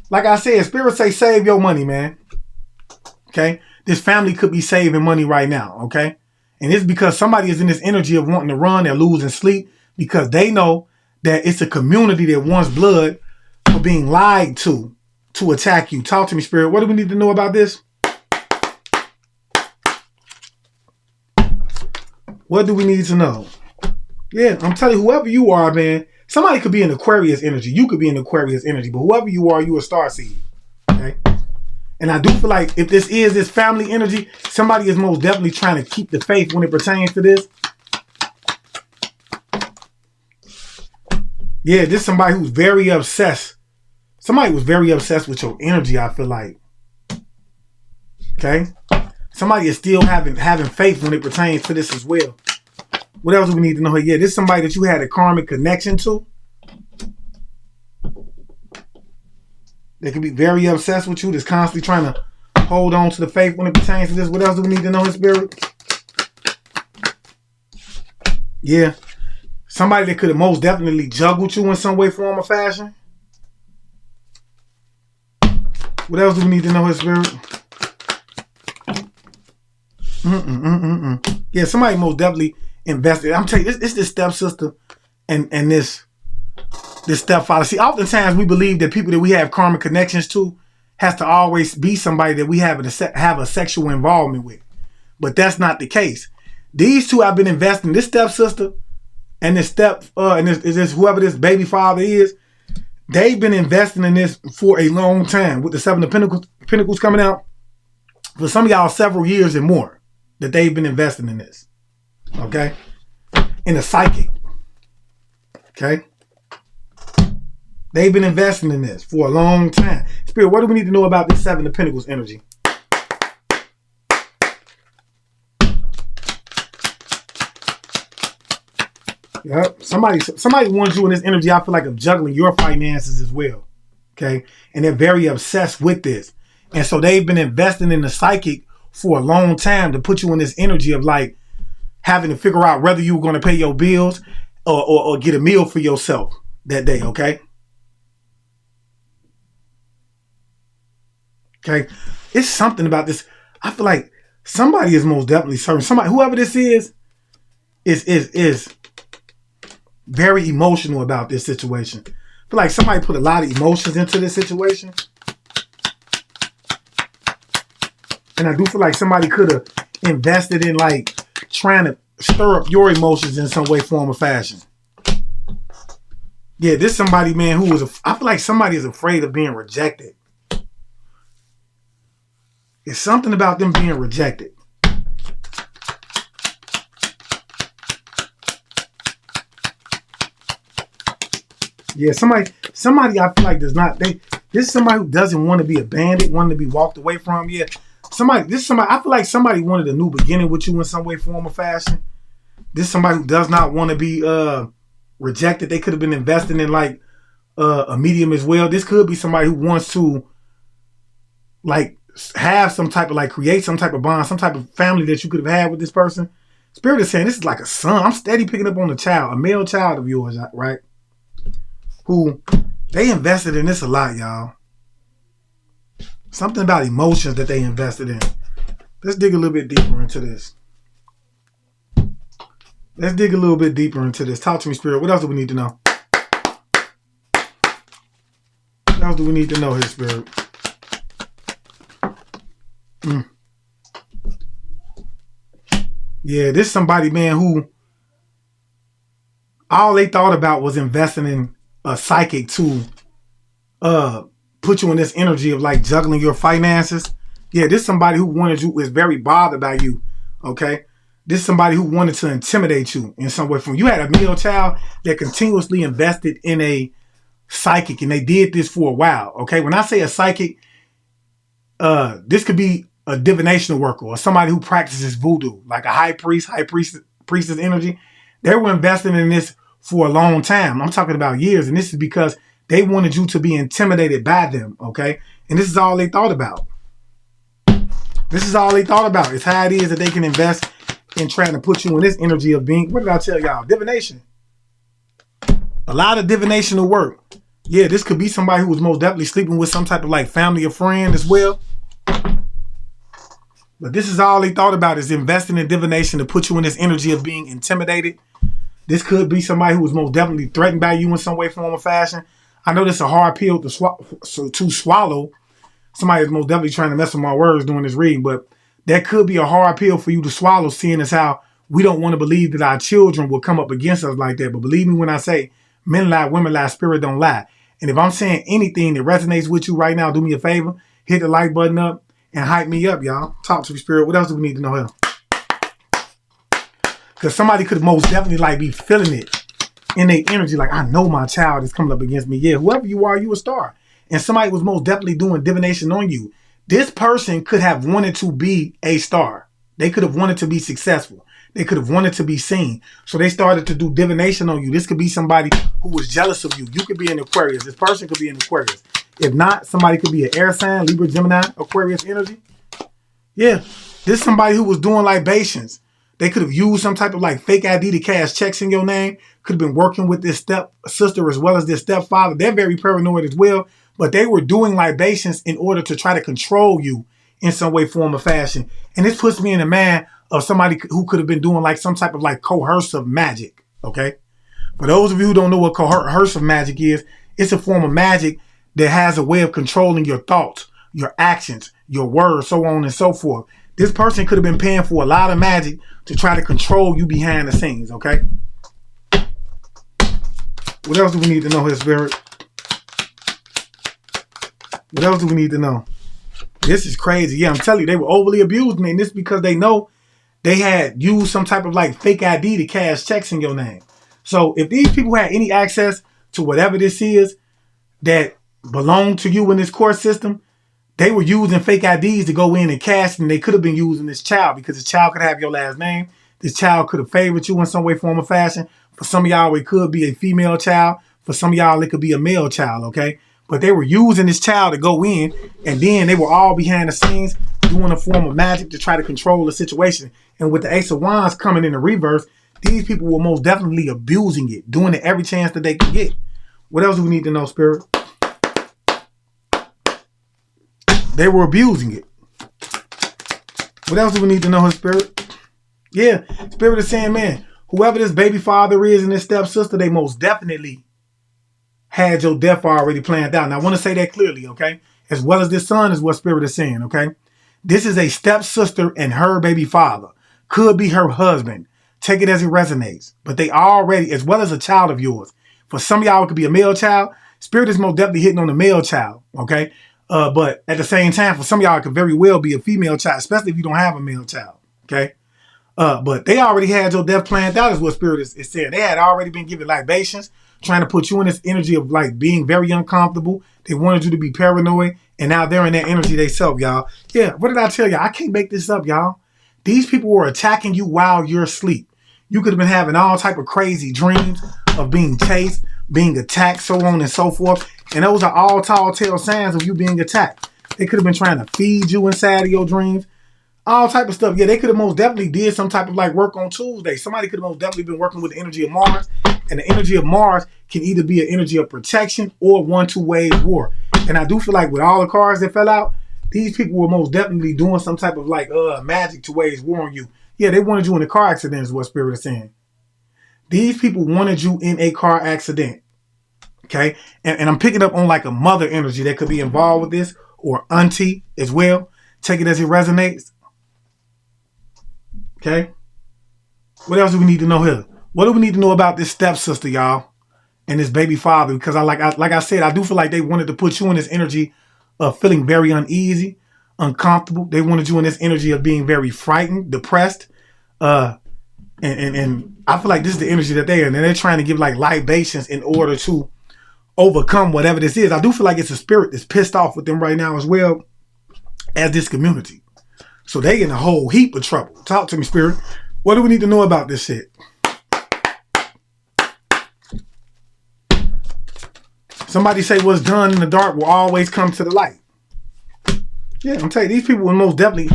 Like I said, Spirit say save your money, man. Okay? This family could be saving money right now, okay? And it's because somebody is in this energy of wanting to run. They're losing sleep because they know that it's a community that wants blood for being lied to attack you. Talk to me, Spirit. What do we need to know about this? What do we need to know? Yeah, I'm telling you, whoever you are, man, somebody could be in Aquarius energy. You could be in Aquarius energy, but whoever you are, you a starseed. Okay? And I do feel like if this is this family energy, somebody is most definitely trying to keep the faith when it pertains to this. Yeah, this is somebody who's very obsessed. Somebody was very obsessed with your energy, I feel like. Okay? Somebody is still having faith when it pertains to this as well. What else do we need to know here? Yeah, this is somebody that you had a karmic connection to. They could be very obsessed with you. That's constantly trying to hold on to the faith when it pertains to this. What else do we need to know in spirit? Yeah. Somebody that could have most definitely juggled you in some way, form, or fashion. What else do we need to know in spirit? Yeah, somebody most definitely invested. I'm telling you, it's this stepsister and this stepfather. See, oftentimes we believe that people that we have karmic connections to has to always be somebody that we have a sexual involvement with. But that's not the case. These two have been investing, this stepsister and this this whoever this baby father is, they've been investing in this for a long time. With the Seven of Pentacles coming out, for some of y'all, several years and more that they've been investing in this. Okay? In a psychic. Okay? They've been investing in this for a long time. Spirit, what do we need to know about this Seven of Pentacles energy? Yep. Somebody wants you in this energy, I feel like, of juggling your finances as well. Okay? And they're very obsessed with this. And so they've been investing in the psychic for a long time to put you in this energy of like having to figure out whether you were going to pay your bills or get a meal for yourself that day, okay? Okay? It's something about this. I feel like somebody is most definitely certain. Somebody, whoever this is very emotional about this situation. I feel like somebody put a lot of emotions into this situation. And I do feel like somebody could have invested in like trying to stir up your emotions in some way, form, or fashion. Yeah, this somebody, man, I feel like somebody is afraid of being rejected. It's something about them being rejected. Yeah, somebody I feel like this is somebody who doesn't want to be abandoned, wanting to be walked away from. Yeah. I feel like somebody wanted a new beginning with you in some way, form, or fashion. This is somebody who does not want to be rejected. They could have been investing in like a medium as well. This could be somebody who wants to like have some type of like create some type of bond, some type of family that you could have had with this person. Spirit is saying this is like a son. I'm steady picking up on a male child of yours, right? Who they invested in this a lot, y'all. Something about emotions that they invested in. Let's dig a little bit deeper into this. Talk to me, Spirit. What else do we need to know? What else do we need to know here, Spirit? Yeah, this is somebody, man, who all they thought about was investing in a psychic to put you in this energy of like juggling your finances. Yeah, this is somebody who wanted you, is very bothered by you. Okay? This is somebody who wanted to intimidate you in some way. From you had a male child that continuously invested in a psychic, and they did this for a while. Okay? When I say a psychic, this could be a divinational worker or somebody who practices voodoo, like a priestess energy. They were investing in this for a long time. I'm talking about years, and this is because they wanted you to be intimidated by them, okay? And this is all they thought about. It's how it is that they can invest in trying to put you in this energy of being, what did I tell y'all? Divination. A lot of divinational work. Yeah, this could be somebody who was most definitely sleeping with some type of like family or friend as well. But this is all they thought about, is investing in divination to put you in this energy of being intimidated. This could be somebody who was most definitely threatened by you in some way, form, or fashion. I know this is a hard pill to swallow. Somebody is most definitely trying to mess with my words during this reading, but that could be a hard pill for you to swallow, seeing as how we don't want to believe that our children will come up against us like that. But believe me when I say men lie, women lie, spirit don't lie. And if I'm saying anything that resonates with you right now, do me a favor, hit the like button up and hype me up, y'all. Talk to me, spirit. What else do we need to know here? Because somebody could most definitely like be feeling it in their energy. Like, I know my child is coming up against me. Yeah, whoever you are, you a star. And somebody was most definitely doing divination on you. This person could have wanted to be a star. They could have wanted to be successful. They could have wanted to be seen. So they started to do divination on you. This could be somebody who was jealous of you. You could be an Aquarius. This person could be an Aquarius. If not, somebody could be an air sign, Libra, Gemini, Aquarius energy. Yeah, this is somebody who was doing libations. They could have used some type of like fake ID to cash checks in your name. Could have been working with this stepsister as well as this stepfather. They're very paranoid as well. But they were doing libations in order to try to control you in some way, form, or fashion. And this puts me in the mind of somebody who could have been doing like some type of like coercive magic, okay? For those of you who don't know what coercive magic is, it's a form of magic that has a way of controlling your thoughts, your actions, your words, so on and so forth. This person could have been paying for a lot of magic to try to control you behind the scenes, okay? What else do we need to know here, Spirit? What else do we need to know? This is crazy. Yeah, I'm telling you, they were overly abused me, and this is because they know they had used some type of like fake ID to cash checks in your name. So if these people had any access to whatever this is that belonged to you in this court system, they were using fake IDs to go in and cash, and they could have been using this child because this child could have your last name. This child could have favored you in some way, form, or fashion. For some of y'all, it could be a female child. For some of y'all, it could be a male child, okay? But they were using this child to go in, and then they were all behind the scenes doing a form of magic to try to control the situation. And with the Ace of Wands coming in the reverse, these people were most definitely abusing it, doing it every chance that they could get. What else do we need to know, Spirit? They were abusing it. What else do we need to know, Spirit? Yeah, Spirit is saying, man, whoever this baby father is and this stepsister, they most definitely had your death already planned out. Now, I want to say that clearly, okay? As well as this son is what Spirit is saying, okay? This is a stepsister and her baby father. Could be her husband. Take it as it resonates. But they already, as well as a child of yours. For some of y'all, it could be a male child. Spirit is most definitely hitting on the male child, okay? But at the same time, for some of y'all, it could very well be a female child, especially if you don't have a male child, okay? But they already had your death planned out, is what Spirit is saying. They had already been given libations, trying to put you in this energy of like being very uncomfortable. They wanted you to be paranoid, and now they're in that energy themselves, y'all. Yeah, what did I tell y'all? I can't make this up, y'all. These people were attacking you while you're asleep. You could have been having all type of crazy dreams of being chased, being attacked, so on and so forth. And those are all tall tale signs of you being attacked. They could have been trying to feed you inside of your dreams. All type of stuff. Yeah, they could have most definitely did some type of like work on Tuesday. Somebody could have most definitely been working with the energy of Mars. And the energy of Mars can either be an energy of protection or one-two wage war. And I do feel like with all the cards that fell out, these people were most definitely doing some type of like magic to wage war on you. Yeah, they wanted you in a car accident is what Spirit is saying. These people wanted you in a car accident. Okay? And I'm picking up on like a mother energy that could be involved with this, or auntie as well. Take it as it resonates. Okay? What else do we need to know here? What do we need to know about this stepsister, y'all, and this baby father? Because like I said, I do feel like they wanted to put you in this energy of feeling very uneasy, uncomfortable. They wanted you in this energy of being very frightened, depressed. And I feel like this is the energy that they're in. And they're trying to give like libations in order to overcome whatever this is. I do feel like it's a spirit that's pissed off with them right now as well as this community. So they in a whole heap of trouble. Talk to me, Spirit. What do we need to know about this shit? Somebody say what's done in the dark will always come to the light. Yeah, I'm telling you, these people were most definitely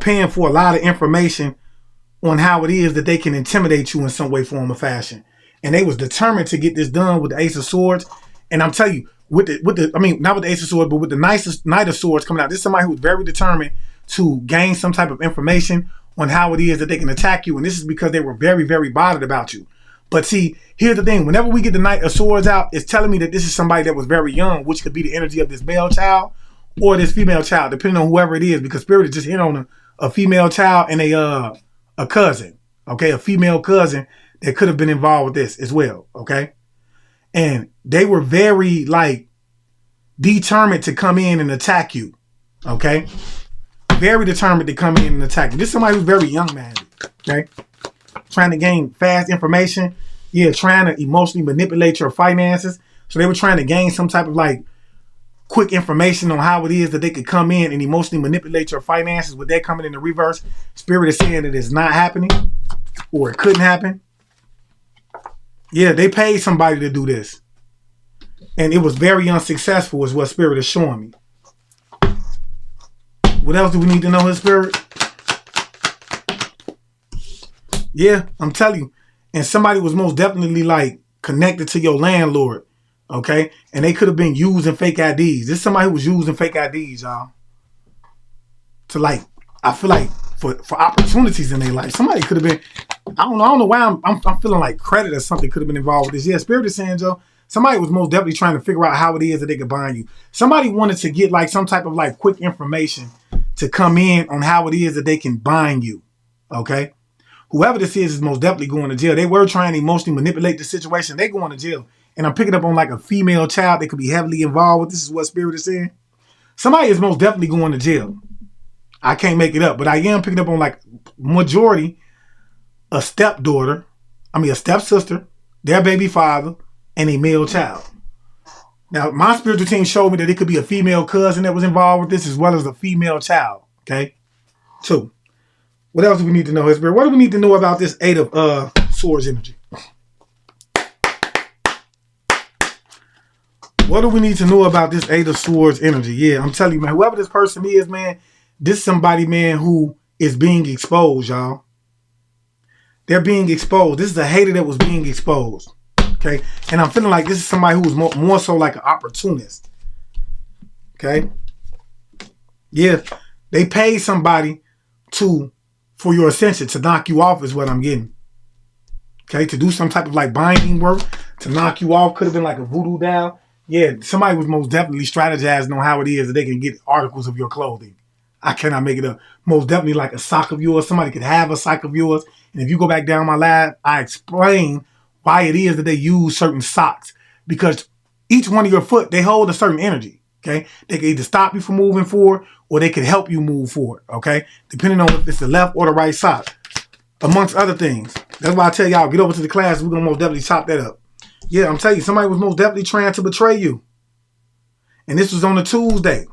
paying for a lot of information on how it is that they can intimidate you in some way, form, or fashion. And they was determined to get this done with the Ace of Swords. And I'm telling you, not with the Ace of Swords, but with the Knight of Swords coming out, this is somebody who's very determined to gain some type of information on how it is that they can attack you. And this is because they were very, very bothered about you. But see, here's the thing. Whenever we get the Knight of Swords out, it's telling me that this is somebody that was very young, which could be the energy of this male child or this female child, depending on whoever it is, because Spirit is just hit on a female child and a cousin. Okay, a female cousin that could have been involved with this as well. Okay, and they were very like determined to come in and attack you. Okay, very determined to come in and attack you. This is somebody who's very young-minded. Okay, trying to gain fast information. Yeah, trying to emotionally manipulate your finances. So they were trying to gain some type of like quick information on how it is that they could come in and emotionally manipulate your finances. With that coming in the reverse, Spirit is saying that it's not happening or it couldn't happen. Yeah, they paid somebody to do this. And it was very unsuccessful is what Spirit is showing me. What else do we need to know, His Spirit? Yeah, I'm telling you. And somebody was most definitely like connected to your landlord. Okay? And they could have been using fake IDs. This is somebody who was using fake IDs, y'all. To like, I feel like for opportunities in their life. Somebody could have been, I don't know why I'm feeling like credit or something could have been involved with this. Yeah, Spirit is saying, Joe, somebody was most definitely trying to figure out how it is that they could bind you. Somebody wanted to get like some type of like quick information to come in on how it is that they can bind you. Okay? Whoever this is most definitely going to jail. They were trying to emotionally manipulate the situation. They going to jail. And I'm picking up on like a female child that could be heavily involved with this is what Spirit is saying. Somebody is most definitely going to jail. I can't make it up, but I am picking up on like majority a stepsister, their baby father, and a male child. Now, my spiritual team showed me that it could be a female cousin that was involved with this as well as a female child. Okay? 2. What else do we need to know, His Spirit? What do we need to know about this 8 of Swords energy? What do we need to know about this 8 of Swords energy? Yeah, I'm telling you, man, whoever this person is, man, this is somebody, man, who is being exposed, y'all. They're being exposed. This is a hater that was being exposed. Okay? And I'm feeling like this is somebody who was more so like an opportunist. Okay? Yeah. They paid somebody for your ascension, to knock you off is what I'm getting. Okay? To do some type of like binding work, to knock you off. Could have been like a voodoo doll. Yeah, somebody was most definitely strategizing on how it is that they can get articles of your clothing. I cannot make it up. Most definitely like a sock of yours. Somebody could have a sock of yours. And if you go back down my live, I explain why it is that they use certain socks. Because each one of your foot, they hold a certain energy. Okay? They can either stop you from moving forward or they can help you move forward. Okay? Depending on if it's the left or the right sock. Amongst other things. That's why I tell y'all, get over to the class. We're going to most definitely chop that up. Yeah, I'm telling you, somebody was most definitely trying to betray you. And this was on a Tuesday.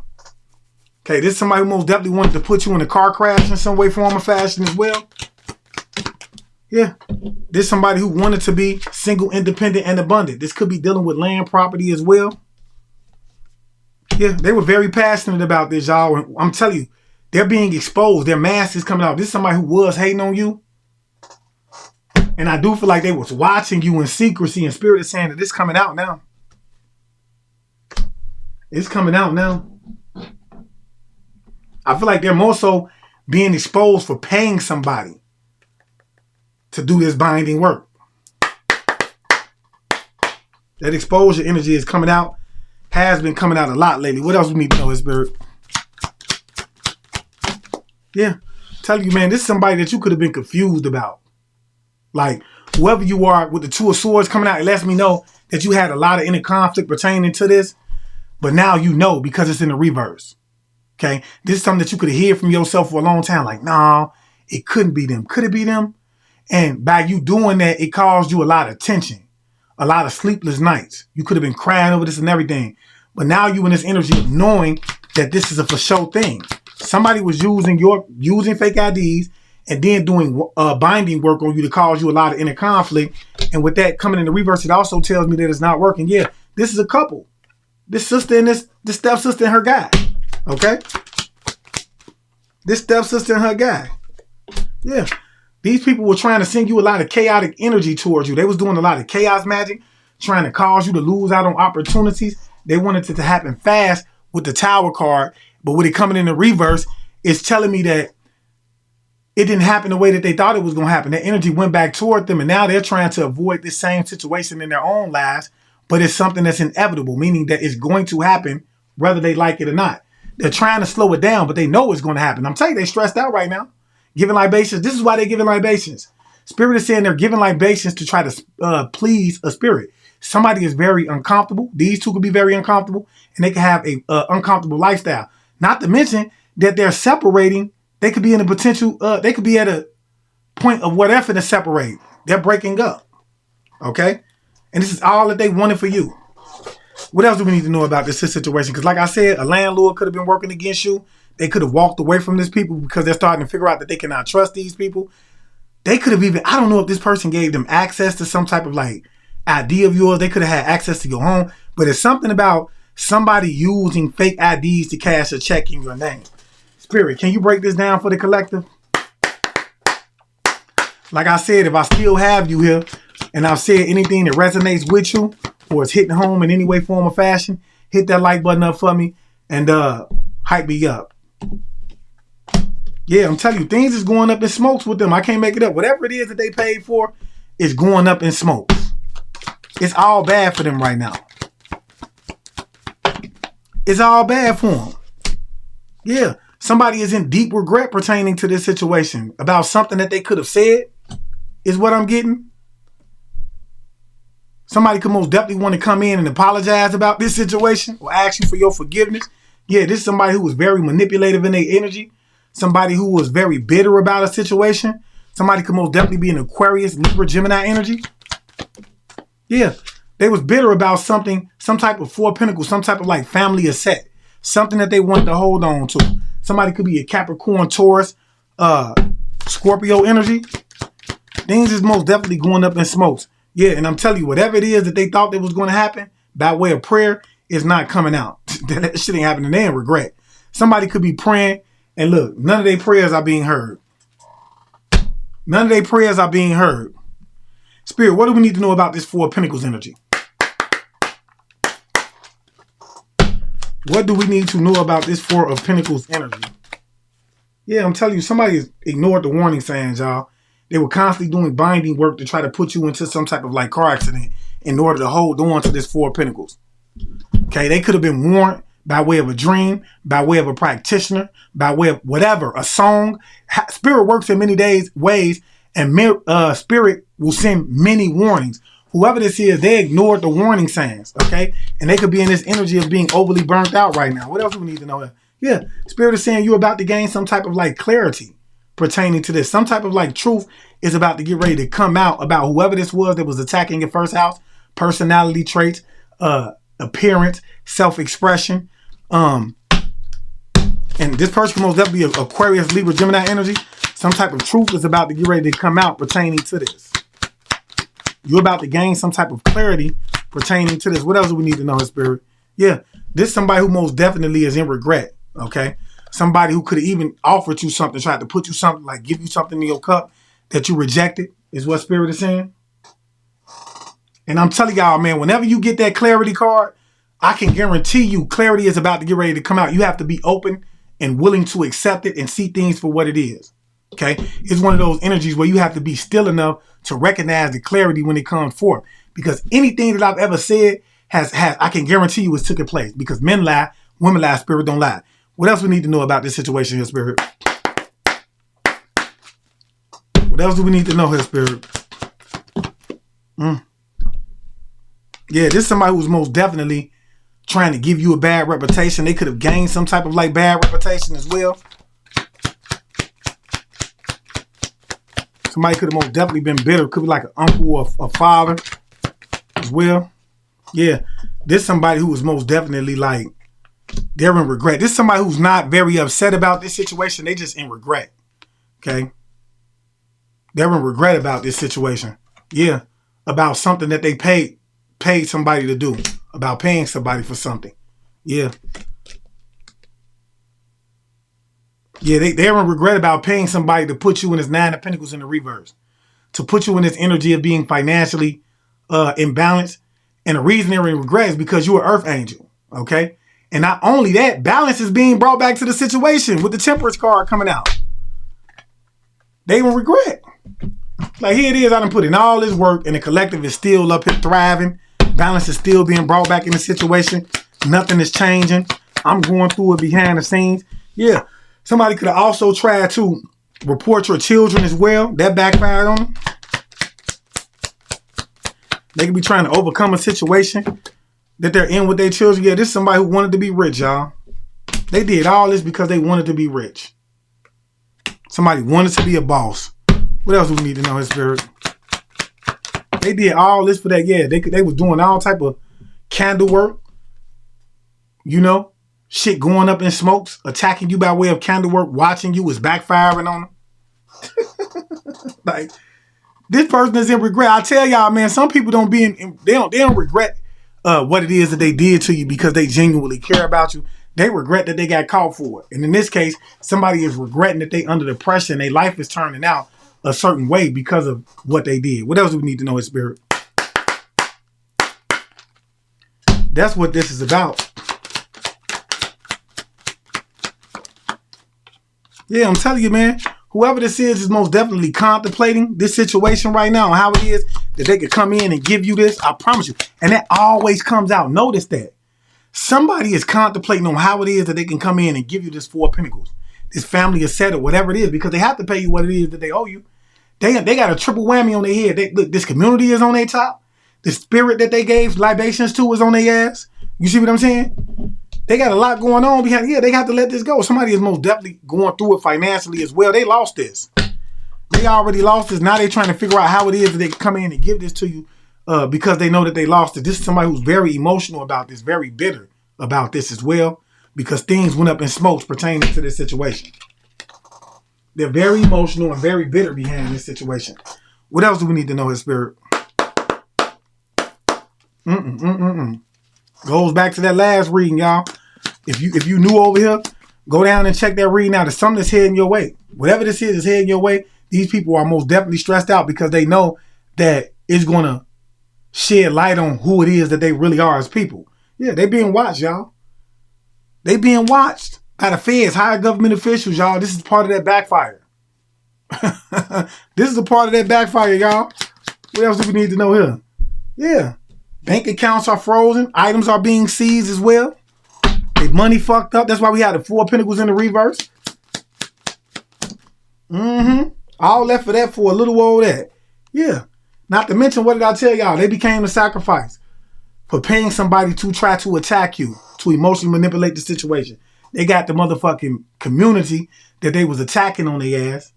Okay, this is somebody who most definitely wanted to put you in a car crash in some way, form, or fashion as well. Yeah. This is somebody who wanted to be single, independent, and abundant. This could be dealing with land property as well. Yeah, they were very passionate about this, y'all. And I'm telling you, they're being exposed. Their mask is coming out. This is somebody who was hating on you. And I do feel like they was watching you in secrecy, and Spirit is saying that it's coming out now. It's coming out now. I feel like they're more so being exposed for paying somebody to do this binding work. That exposure energy is coming out, has been coming out a lot lately. What else we need to know, His Spirit? Yeah. Tell you, man, this is somebody that you could have been confused about. Like, whoever you are with the 2 of Swords coming out, it lets me know that you had a lot of inner conflict pertaining to this. But now you know because it's in the reverse. Okay? This is something that you could have heard from yourself for a long time. Like, nah, it couldn't be them. Could it be them? And by you doing that, it caused you a lot of tension. A lot of sleepless nights. You could have been crying over this and everything. But now you in this energy of knowing that this is a for sure thing. Somebody was using fake IDs and then doing binding work on you to cause you a lot of inner conflict. And with that coming in the reverse, it also tells me that it's not working. Yeah, this is a couple. This sister and this stepsister and her guy. Okay? This stepsister and her guy. Yeah. These people were trying to send you a lot of chaotic energy towards you. They was doing a lot of chaos magic, trying to cause you to lose out on opportunities. They wanted it to happen fast with the Tower card. But with it coming in the reverse, it's telling me that it didn't happen the way that they thought it was going to happen. That energy went back toward them, and now they're trying to avoid this same situation in their own lives, but it's something that's inevitable, meaning that it's going to happen whether they like it or not. They're trying to slow it down, but they know it's going to happen. I'm telling you, they're stressed out right now. Giving libations. This is why they're giving libations. Spirit is saying they're giving libations to try to please a spirit. Somebody is very uncomfortable. These two could be very uncomfortable, and they can have a uncomfortable lifestyle. Not to mention that they're separating. They could be in a potential, they could be at a point of whatever to separate. They're breaking up. Okay? And this is all that they wanted for you. What else do we need to know about this situation? Because like I said, a landlord could have been working against you. They could have walked away from these people because they're starting to figure out that they cannot trust these people. They could have even, I don't know if this person gave them access to some type of like ID of yours. They could have had access to your home. But it's something about somebody using fake IDs to cash a check in your name. Spirit, can you break this down for the collective? Like I said, if I still have you here and I've said anything that resonates with you or is hitting home in any way, form, or fashion, hit that like button up for me and hype me up. Yeah, I'm telling you, things is going up in smokes with them. I can't make it up. Whatever it is that they paid for is going up in smokes. It's all bad for them right now. It's all bad for them. Yeah, somebody is in deep regret pertaining to this situation about something that they could have said, is what I'm getting. Somebody could most definitely want to come in and apologize about this situation or ask you for your forgiveness. Yeah, this is somebody who was very manipulative in their energy. Somebody who was very bitter about a situation. Somebody could most definitely be an Aquarius, Libra, Gemini energy. Yeah, they was bitter about something, some type of Four of Pentacles, some type of like family asset. Something that they wanted to hold on to. Somebody could be a Capricorn, Taurus, Scorpio energy. Things is most definitely going up in smokes. Yeah, and I'm telling you, whatever it is that they thought that was going to happen by way of prayer is not coming out. That shit ain't happening. They in regret. Somebody could be praying, and look, none of their prayers are being heard. None of their prayers are being heard. Spirit, what do we need to know about this Four of Pentacles energy? What do we need to know about this Four of Pentacles energy? Yeah, I'm telling you, somebody has ignored the warning signs, y'all. They were constantly doing binding work to try to put you into some type of like car accident in order to hold on to this Four of Pentacles. Okay, they could have been warned by way of a dream, by way of a practitioner, by way of whatever, a song. Spirit works in many ways, and Spirit will send many warnings. Whoever this is, they ignored the warning signs, okay? And they could be in this energy of being overly burnt out right now. What else do we need to know? Yeah, Spirit is saying you're about to gain some type of like clarity pertaining to this. Some type of like truth is about to get ready to come out about whoever this was that was attacking your first house, personality traits, appearance, self-expression. And this person can most definitely be Aquarius, Libra, Gemini energy. Some type of truth is about to get ready to come out pertaining to this. You're about to gain some type of clarity pertaining to this. What else do we need to know, Spirit? Yeah, this is somebody who most definitely is in regret, okay? Somebody who could have even offered you something, tried to put you something, like give you something in your cup that you rejected, is what Spirit is saying. And I'm telling y'all, man, whenever you get that clarity card, I can guarantee you clarity is about to get ready to come out. You have to be open and willing to accept it and see things for what it is. Okay? It's one of those energies where you have to be still enough to recognize the clarity when it comes forth. Because anything that I've ever said has I can guarantee you it's taken place. Because men lie, women lie, Spirit don't lie. What else we need to know about this situation here, Spirit? What else do we need to know here, Spirit? Yeah, this is somebody who's most definitely trying to give you a bad reputation. They could have gained some type of like bad reputation as well. Somebody could have most definitely been bitter. Could be like an uncle or a father as well. Yeah, this is somebody who was most definitely like, they're in regret. This is somebody who's not very upset about this situation. They just in regret. Okay? They're in regret about this situation. Yeah. About something that they paid somebody to do. About paying somebody for something. Yeah. Yeah, they're in regret about paying somebody to put you in this Nine of Pentacles in the reverse. To put you in this energy of being financially imbalanced. And the reason they're in regret is because you're an earth angel. Okay? And not only that, balance is being brought back to the situation with the Temperance card coming out. They in regret. Like here it is, I done put in all this work and the collective is still up here thriving. Balance is still being brought back in the situation. Nothing is changing. I'm going through it behind the scenes. Yeah. Somebody could have also tried to report your children as well. That backfired on them. They could be trying to overcome a situation that they're in with their children. Yeah, this is somebody who wanted to be rich, y'all. They did all this because they wanted to be rich. Somebody wanted to be a boss. What else do we need to know, his spirit? They did all this for that. Yeah, they was doing all type of candle work. You know, shit going up in smokes, attacking you by way of candle work, watching you, is backfiring on them. Like, this person is in regret. I tell y'all, man, some people don't regret what it is that they did to you because they genuinely care about you. They regret that they got caught for it. And in this case, somebody is regretting that they under the pressure and their life is turning out a certain way because of what they did. What else do we need to know, his spirit? That's what this is about. Yeah, I'm telling you, man, whoever this is most definitely contemplating this situation right now and how it is that they could come in and give you this. I promise you. And that always comes out. Notice that. Somebody is contemplating on how it is that they can come in and give you this Four of Pentacles, this family is set or whatever it is, because they have to pay you what it is that they owe you. They got a triple whammy on their head. Look, this community is on their top. The spirit that they gave libations to is on their ass. You see what I'm saying? They got a lot going on behind. Yeah, they have to let this go. Somebody is most definitely going through it financially as well. They lost this. They already lost this. Now they're trying to figure out how it is that they can come in and give this to you because they know that they lost it. This is somebody who's very emotional about this, very bitter about this as well, because things went up in smokes pertaining to this situation. They're very emotional and very bitter behind this situation. What else do we need to know, his spirit? Goes back to that last reading, y'all. If you new over here, go down and check that reading out. There's something that's heading your way. Whatever this is heading your way. These people are most definitely stressed out because they know that it's going to shed light on who it is that they really are as people. Yeah, they being watched, y'all. They being watched by the feds, higher government officials, y'all. This is part of that backfire. This is a part of that backfire, y'all. What else do we need to know here? Yeah. Bank accounts are frozen. Items are being seized as well. They money fucked up. That's why we had the Four of Pentacles in the reverse. All left for that for a little old that. Yeah. Not to mention, what did I tell y'all? They became a sacrifice for paying somebody to try to attack you, to emotionally manipulate the situation. They got the motherfucking community that they was attacking on their ass,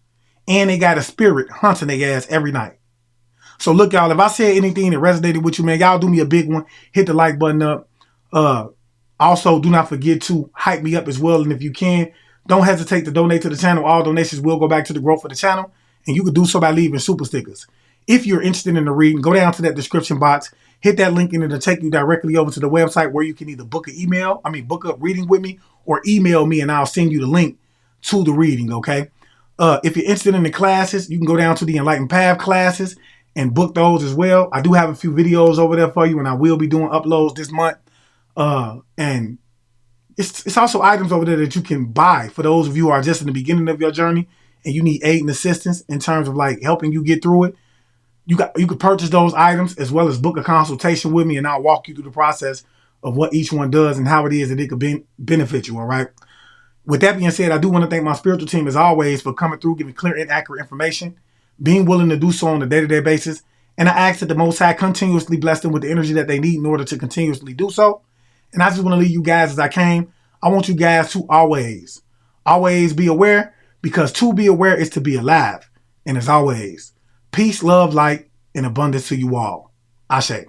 and they got a spirit hunting their ass every night. So look, y'all, if I said anything that resonated with you, man, y'all do me a big one. Hit the like button up. Also, do not forget to hype me up as well. And if you can, don't hesitate to donate to the channel. All donations will go back to the growth of the channel. And you can do so by leaving super stickers. If you're interested in the reading, go down to that description box. Hit that link and it'll take you directly over to the website where you can either book a reading with me, or email me and I'll send you the link to the reading, okay? If you're interested in the classes, you can go down to the Enlightened Path classes and book those as well. I do have a few videos over there for you, and I will be doing uploads this month. And it's also items over there that you can buy for those of you who are just in the beginning of your journey and you need aid and assistance in terms of like helping you get through it. You could purchase those items as well as book a consultation with me, and I'll walk you through the process of what each one does and how it is that it could benefit you, all right? With that being said, I do want to thank my spiritual team as always for coming through, giving clear and accurate information, being willing to do so on a day-to-day basis. And I ask that the Most High continuously bless them with the energy that they need in order to continuously do so. And I just want to leave you guys as I came. I want you guys to always be aware, because to be aware is to be alive. And as always, peace, love, light, and abundance to you all. Ashe.